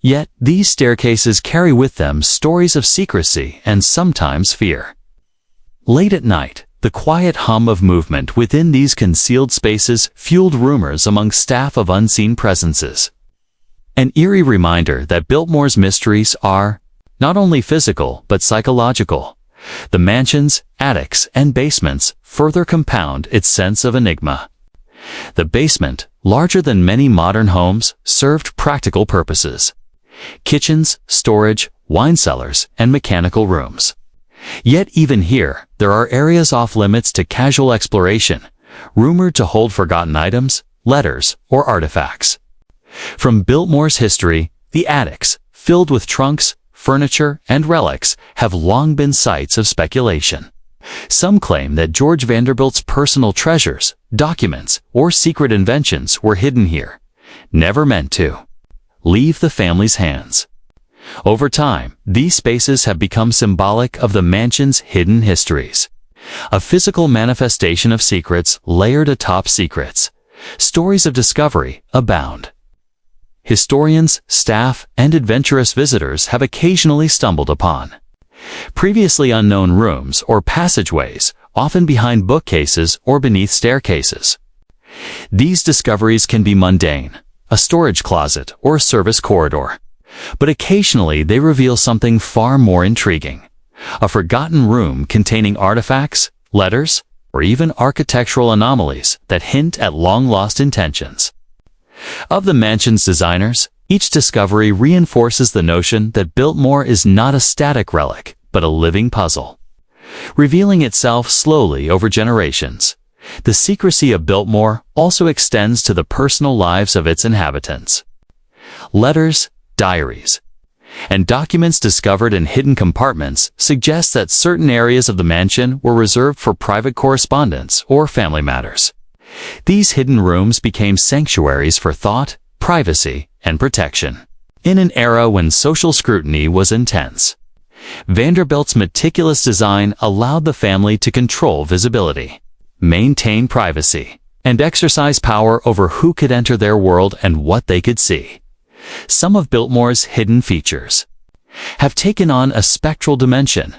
Yet, these staircases carry with them stories of secrecy and sometimes fear. Late at night, the quiet hum of movement within these concealed spaces fueled rumors among staff of unseen presences. An eerie reminder that Biltmore's mysteries are not only physical but psychological. The mansion's attics and basements further compound its sense of enigma. The basement, larger than many modern homes, served practical purposes: kitchens, storage, wine cellars, and mechanical rooms. Yet even here, there are areas off limits to casual exploration, rumored to hold forgotten items, letters, or artifacts. From Biltmore's history, the attics, filled with trunks, furniture, and relics, have long been sites of speculation. Some claim that George Vanderbilt's personal treasures, documents, or secret inventions were hidden here, never meant to leave the family's hands. Over time, these spaces have become symbolic of the mansion's hidden histories. A physical manifestation of secrets layered atop secrets. Stories of discovery abound. Historians, staff, and adventurous visitors have occasionally stumbled upon previously unknown rooms or passageways, often behind bookcases or beneath staircases. These discoveries can be mundane, a storage closet or a service corridor, but occasionally they reveal something far more intriguing: a forgotten room containing artifacts, letters, or even architectural anomalies that hint at long-lost intentions. Of the mansion's designers, each discovery reinforces the notion that Biltmore is not a static relic, but a living puzzle, revealing itself slowly over generations. The secrecy of Biltmore also extends to the personal lives of its inhabitants. Letters, diaries, and documents discovered in hidden compartments suggest that certain areas of the mansion were reserved for private correspondence or family matters. These hidden rooms became sanctuaries for thought, privacy, and protection. In an era when social scrutiny was intense, Vanderbilt's meticulous design allowed the family to control visibility, maintain privacy, and exercise power over who could enter their world and what they could see. Some of Biltmore's hidden features have taken on a spectral dimension.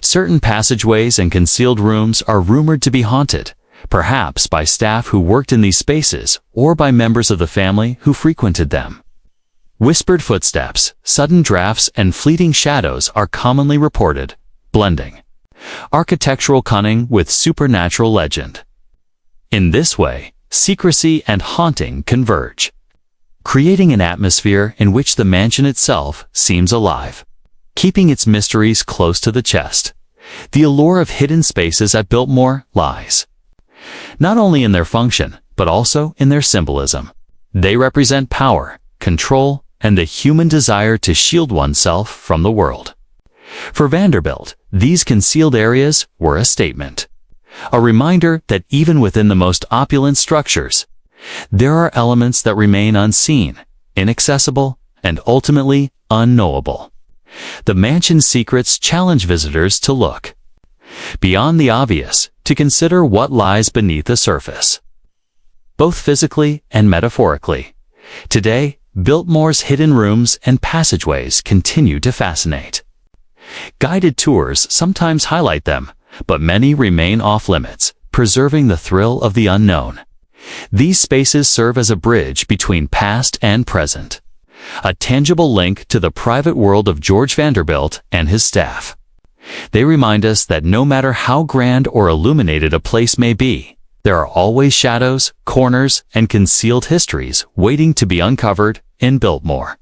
Certain passageways and concealed rooms are rumored to be haunted, perhaps by staff who worked in these spaces or by members of the family who frequented them. Whispered footsteps, sudden drafts, and fleeting shadows are commonly reported, blending architectural cunning with supernatural legend. In this way, secrecy and haunting converge, creating an atmosphere in which the mansion itself seems alive, keeping its mysteries close to the chest. The allure of hidden spaces at Biltmore lies not only in their function, but also in their symbolism. They represent power, control, and the human desire to shield oneself from the world. For Vanderbilt, these concealed areas were a statement, a reminder that even within the most opulent structures, there are elements that remain unseen, inaccessible, and ultimately unknowable. The mansion's secrets challenge visitors to look beyond the obvious, to consider what lies beneath the surface, both physically and metaphorically. Today, Biltmore's hidden rooms and passageways continue to fascinate. Guided tours sometimes highlight them, but many remain off-limits, preserving the thrill of the unknown. These spaces serve as a bridge between past and present, a tangible link to the private world of George Vanderbilt and his staff. They remind us that no matter how grand or illuminated a place may be, there are always shadows, corners, and concealed histories waiting to be uncovered in Biltmore.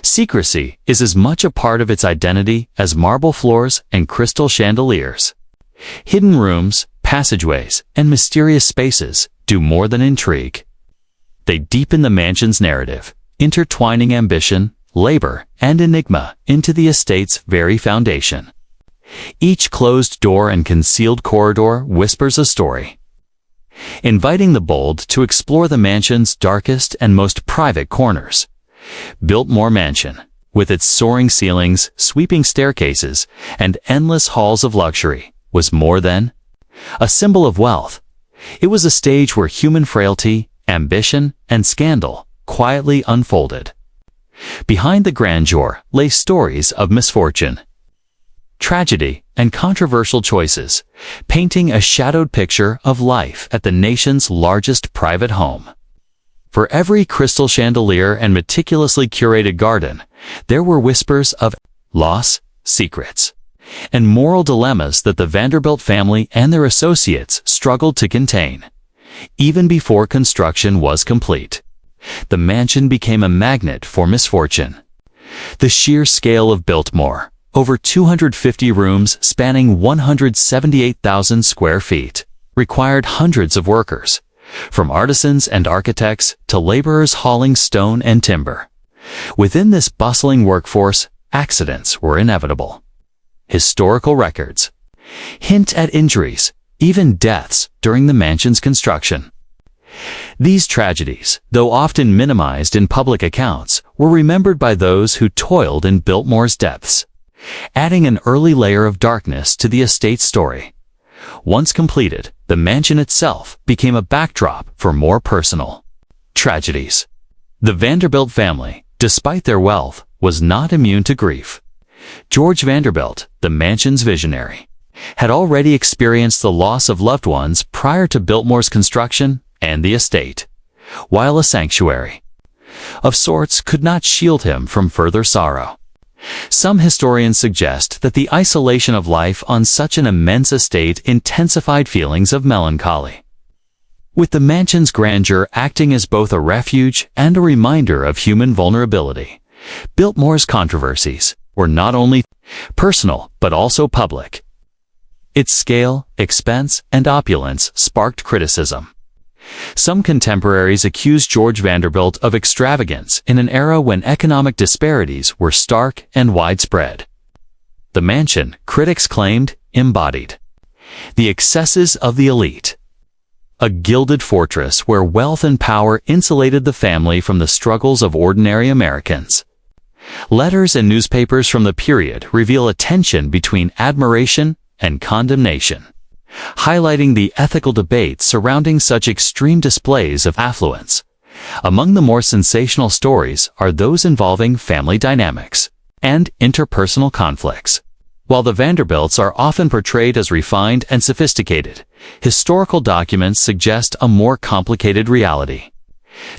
Secrecy is as much a part of its identity as marble floors and crystal chandeliers. Hidden rooms, passageways, and mysterious spaces do more than intrigue. They deepen the mansion's narrative, intertwining ambition, labor, and enigma into the estate's very foundation. Each closed door and concealed corridor whispers a story, inviting the bold to explore the mansion's darkest and most private corners. Biltmore Mansion, with its soaring ceilings, sweeping staircases, and endless halls of luxury, was more than a symbol of wealth. It was a stage where human frailty, ambition, and scandal quietly unfolded. Behind the grandeur lay stories of misfortune, tragedy, and controversial choices, painting a shadowed picture of life at the nation's largest private home. For every crystal chandelier and meticulously curated garden, there were whispers of loss, secrets, and moral dilemmas that the Vanderbilt family and their associates struggled to contain. even before construction was complete. The mansion became a magnet for misfortune. The sheer scale of Biltmore, over 250 rooms spanning 178,000 square feet, required hundreds of workers, from artisans and architects to laborers hauling stone and timber. Within this bustling workforce, accidents were inevitable. Historical records hint at injuries, even deaths, during the mansion's construction. These tragedies, though often minimized in public accounts, were remembered by those who toiled in Biltmore's depths, adding an early layer of darkness to the estate's story. Once completed, the mansion itself became a backdrop for more personal tragedies. The Vanderbilt family, despite their wealth, was not immune to grief. George Vanderbilt, the mansion's visionary, had already experienced the loss of loved ones prior to Biltmore's construction and the estate, while a sanctuary of sorts could not shield him from further sorrow. Some historians suggest that the isolation of life on such an immense estate intensified feelings of melancholy, with the mansion's grandeur acting as both a refuge and a reminder of human vulnerability. Biltmore's controversies were not only personal but also public. Its scale, expense, and opulence sparked criticism. Some contemporaries accused George Vanderbilt of extravagance in an era when economic disparities were stark and widespread. The mansion, critics claimed, embodied the excesses of the elite, a gilded fortress where wealth and power insulated the family from the struggles of ordinary Americans. Letters and newspapers from the period reveal a tension between admiration and condemnation, highlighting the ethical debates surrounding such extreme displays of affluence. Among the more sensational stories are those involving family dynamics and interpersonal conflicts. While the Vanderbilts are often portrayed as refined and sophisticated, historical documents suggest a more complicated reality.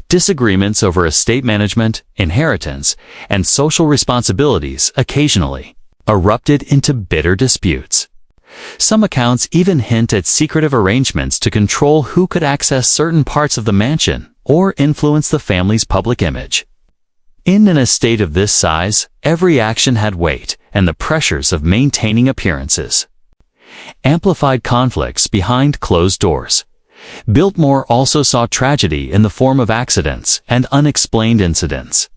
Disagreements over estate management, inheritance, and social responsibilities occasionally erupted into bitter disputes. Some accounts even hint at secretive arrangements to control who could access certain parts of the mansion or influence the family's public image. In an estate of this size, every action had weight and the pressures of maintaining appearances amplified conflicts behind closed doors. Biltmore also saw tragedy in the form of accidents and unexplained incidents.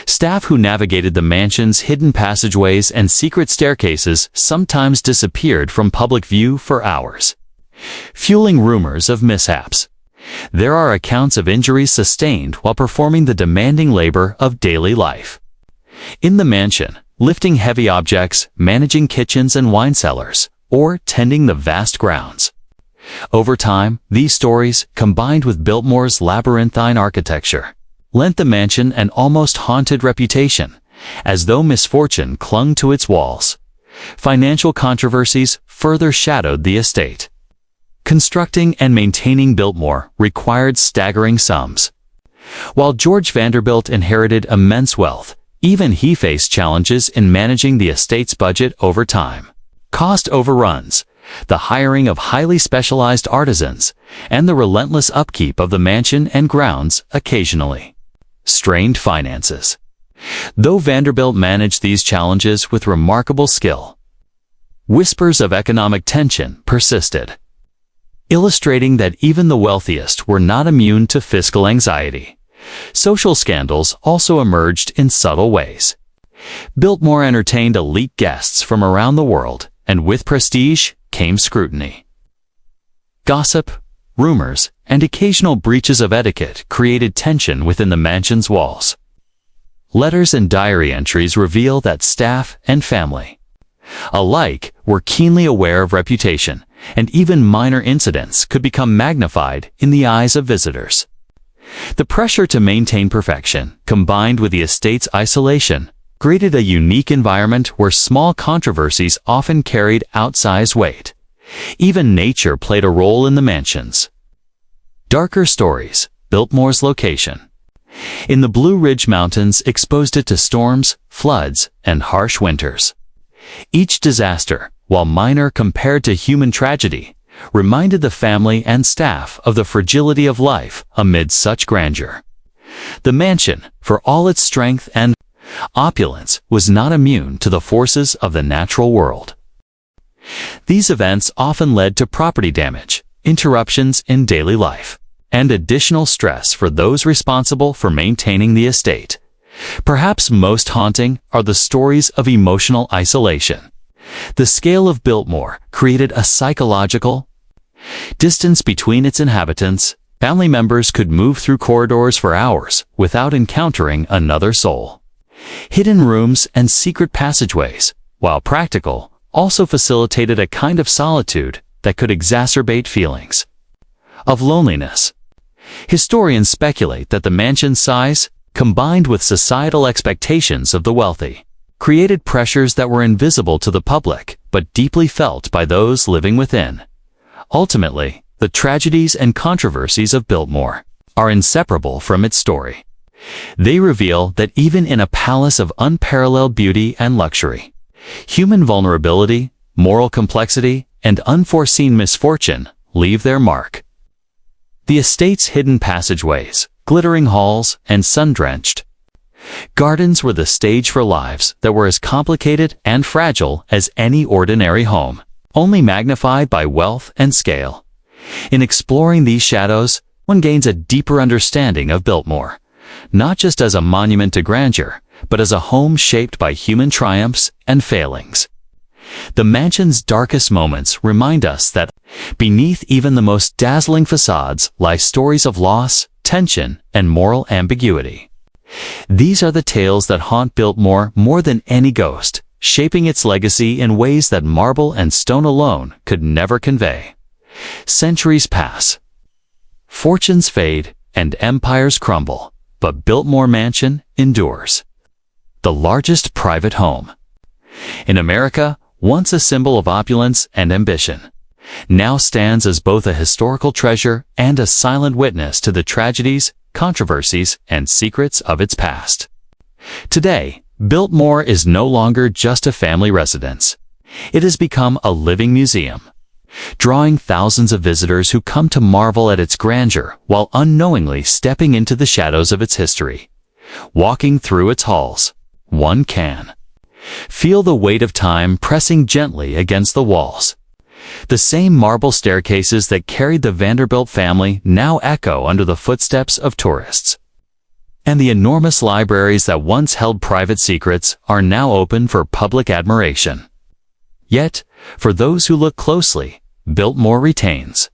Staff who navigated the mansion's hidden passageways and secret staircases sometimes disappeared from public view for hours, fueling rumors of mishaps. There are accounts of injuries sustained while performing the demanding labor of daily life. In the mansion, lifting heavy objects, managing kitchens and wine cellars, or tending the vast grounds. Over time, these stories, combined with Biltmore's labyrinthine architecture, lent the mansion an almost haunted reputation, as though misfortune clung to its walls. Financial controversies further shadowed the estate. Constructing and maintaining Biltmore required staggering sums. While George Vanderbilt inherited immense wealth, even he faced challenges in managing the estate's budget over time. Cost overruns, the hiring of highly specialized artisans, and the relentless upkeep of the mansion and grounds occasionally strained finances. Though Vanderbilt managed these challenges with remarkable skill, whispers of economic tension persisted, illustrating that even the wealthiest were not immune to fiscal anxiety. Social scandals also emerged in subtle ways. Biltmore entertained elite guests from around the world, and with prestige came scrutiny. Gossip, rumors, and occasional breaches of etiquette created tension within the mansion's walls. Letters and diary entries reveal that staff and family alike were keenly aware of reputation, and even minor incidents could become magnified in the eyes of visitors. The pressure to maintain perfection, combined with the estate's isolation, created a unique environment where small controversies often carried outsized weight. Even nature played a role in the mansions. Darker stories, Biltmore's location. In the Blue Ridge Mountains exposed it to storms, floods, and harsh winters. Each disaster, while minor compared to human tragedy, reminded the family and staff of the fragility of life amid such grandeur. The mansion, for all its strength and opulence, was not immune to the forces of the natural world. These events often led to property damage, interruptions in daily life, and additional stress for those responsible for maintaining the estate. Perhaps most haunting are the stories of emotional isolation. The scale of Biltmore created a psychological distance between its inhabitants. Family members could move through corridors for hours without encountering another soul. Hidden rooms and secret passageways, while practical, also facilitated a kind of solitude that could exacerbate feelings of loneliness. Historians speculate that the mansion's size, combined with societal expectations of the wealthy, created pressures that were invisible to the public but deeply felt by those living within. Ultimately, the tragedies and controversies of Biltmore are inseparable from its story. They reveal that even in a palace of unparalleled beauty and luxury, human vulnerability, moral complexity, and unforeseen misfortune leave their mark. The estate's hidden passageways, glittering halls, and sun-drenched gardens were the stage for lives that were as complicated and fragile as any ordinary home, only magnified by wealth and scale. In exploring these shadows, one gains a deeper understanding of Biltmore, not just as a monument to grandeur, but as a home shaped by human triumphs and failings. The mansion's darkest moments remind us that beneath even the most dazzling facades lie stories of loss, tension, and moral ambiguity. These are the tales that haunt Biltmore more than any ghost, shaping its legacy in ways that marble and stone alone could never convey. Centuries pass, fortunes fade, and empires crumble, but Biltmore Mansion endures. The largest private home in America, once a symbol of opulence and ambition, now stands as both a historical treasure and a silent witness to the tragedies, controversies, and secrets of its past. Today, Biltmore is no longer just a family residence. It has become a living museum, drawing thousands of visitors who come to marvel at its grandeur while unknowingly stepping into the shadows of its history. Walking through its halls, one can feel the weight of time pressing gently against the walls. The same marble staircases that carried the Vanderbilt family now echo under the footsteps of tourists. And the enormous libraries that once held private secrets are now open for public admiration. Yet, for those who look closely, Biltmore retains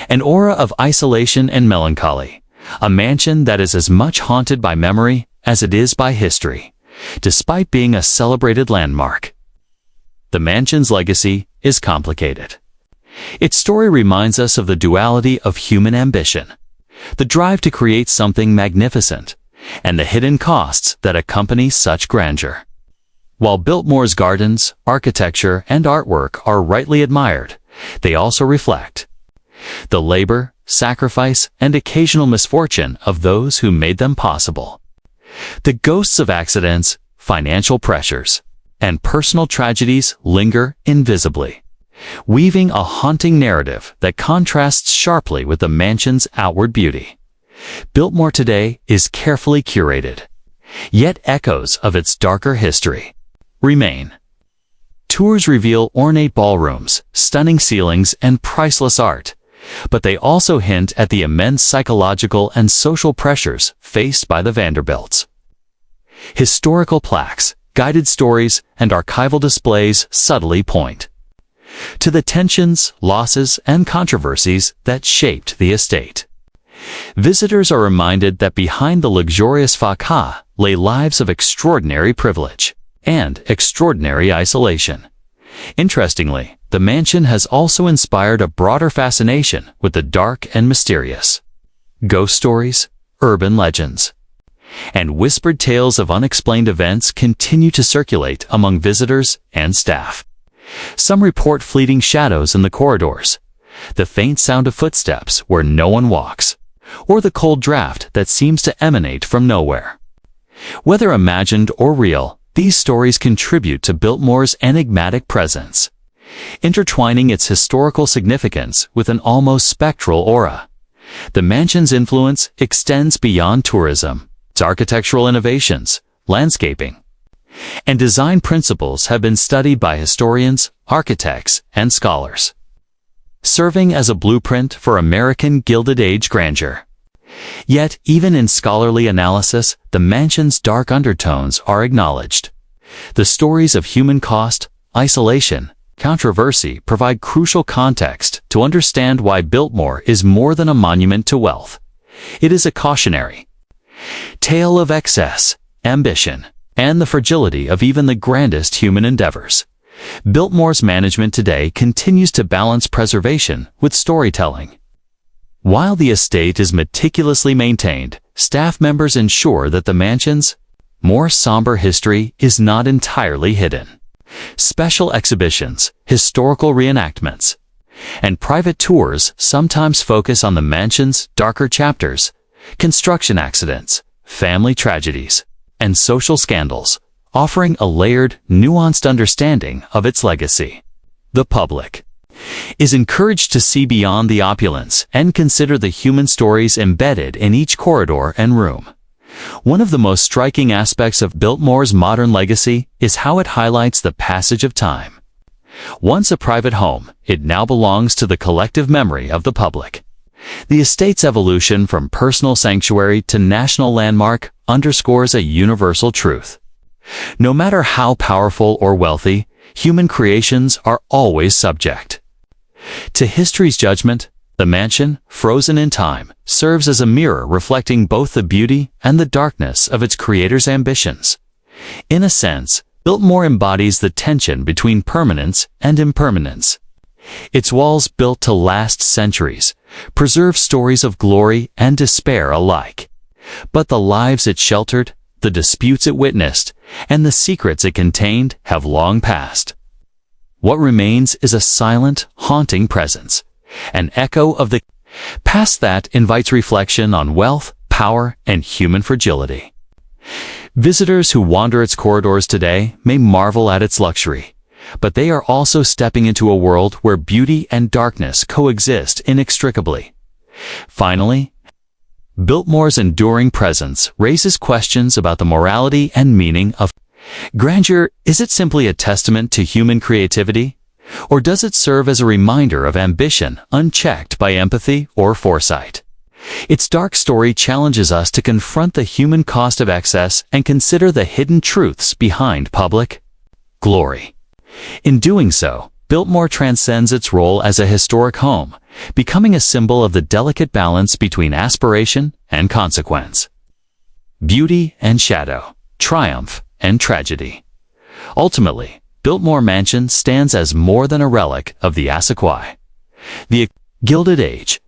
an aura of isolation and melancholy, a mansion that is as much haunted by memory as it is by history, despite being a celebrated landmark. The mansion's legacy is complicated. Its story reminds us of the duality of human ambition, the drive to create something magnificent, and the hidden costs that accompany such grandeur. While Biltmore's gardens, architecture, and artwork are rightly admired, they also reflect the labor, sacrifice, and occasional misfortune of those who made them possible. The ghosts of accidents, financial pressures, and personal tragedies linger invisibly, weaving a haunting narrative that contrasts sharply with the mansion's outward beauty. Biltmore today is carefully curated, yet echoes of its darker history remain. Tours reveal ornate ballrooms, stunning ceilings, and priceless art, but they also hint at the immense psychological and social pressures faced by the Vanderbilts. Historical plaques, guided stories, and archival displays subtly point to the tensions, losses, and controversies that shaped the estate. Visitors are reminded that behind the luxurious facade lay lives of extraordinary privilege and extraordinary isolation. Interestingly, the mansion has also inspired a broader fascination with the dark and mysterious. Ghost stories, urban legends, and whispered tales of unexplained events continue to circulate among visitors and staff. Some report fleeting shadows in the corridors, the faint sound of footsteps where no one walks, or the cold draft that seems to emanate from nowhere. Whether imagined or real, these stories contribute to Biltmore's enigmatic presence. intertwining its historical significance with an almost spectral aura. The mansion's influence extends beyond tourism. Its architectural innovations, landscaping, and design principles have been studied by historians, architects, and scholars, serving as a blueprint for American Gilded Age grandeur. Yet, even in scholarly analysis, the mansion's dark undertones are acknowledged. The stories of human cost, isolation, controversy provide crucial context to understand why Biltmore is more than a monument to wealth. It is a cautionary tale of excess, ambition, and the fragility of even the grandest human endeavors. Biltmore's management today continues to balance preservation with storytelling. While the estate is meticulously maintained, staff members ensure that the mansion's more somber history is not entirely hidden. Special exhibitions, historical reenactments, and private tours sometimes focus on the mansion's darker chapters, construction accidents, family tragedies, and social scandals, offering a layered, nuanced understanding of its legacy. The public is encouraged to see beyond the opulence and consider the human stories embedded in each corridor and room. One of the most striking aspects of Biltmore's modern legacy is how it highlights the passage of time. Once a private home, it now belongs to the collective memory of the public. The estate's evolution from personal sanctuary to national landmark underscores a universal truth. No matter how powerful or wealthy, human creations are always subject to history's judgment. The mansion, frozen in time, serves as a mirror reflecting both the beauty and the darkness of its creator's ambitions. In a sense, Biltmore embodies the tension between permanence and impermanence. Its walls, built to last centuries, preserve stories of glory and despair alike. But the lives it sheltered, the disputes it witnessed, and the secrets it contained have long passed. What remains is a silent, haunting presence, an echo of the past that invites reflection on wealth, power, and human fragility. Visitors who wander its corridors today may marvel at its luxury, but they are also stepping into a world where beauty and darkness coexist inextricably. Finally, Biltmore's enduring presence raises questions about the morality and meaning of grandeur. Is it simply a testament to human creativity? Or does it serve as a reminder of ambition unchecked by empathy or foresight? Its dark story challenges us to confront the human cost of excess and consider the hidden truths behind public glory. In doing so, Biltmore transcends its role as a historic home, becoming a symbol of the delicate balance between aspiration and consequence, beauty and shadow, triumph and tragedy. Ultimately, Biltmore Mansion stands as more than a relic of the Assagwai, the Gilded Age.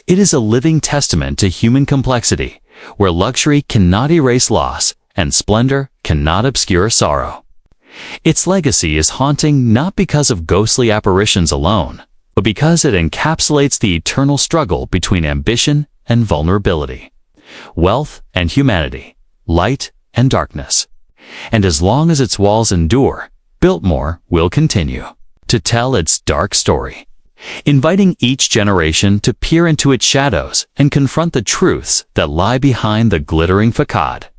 It is a living testament to human complexity, where luxury cannot erase loss and splendor cannot obscure sorrow. Its legacy is haunting not because of ghostly apparitions alone, but because it encapsulates the eternal struggle between ambition and vulnerability, wealth and humanity, light and darkness. And as long as its walls endure, Biltmore will continue to tell its dark story, inviting each generation to peer into its shadows and confront the truths that lie behind the glittering facade.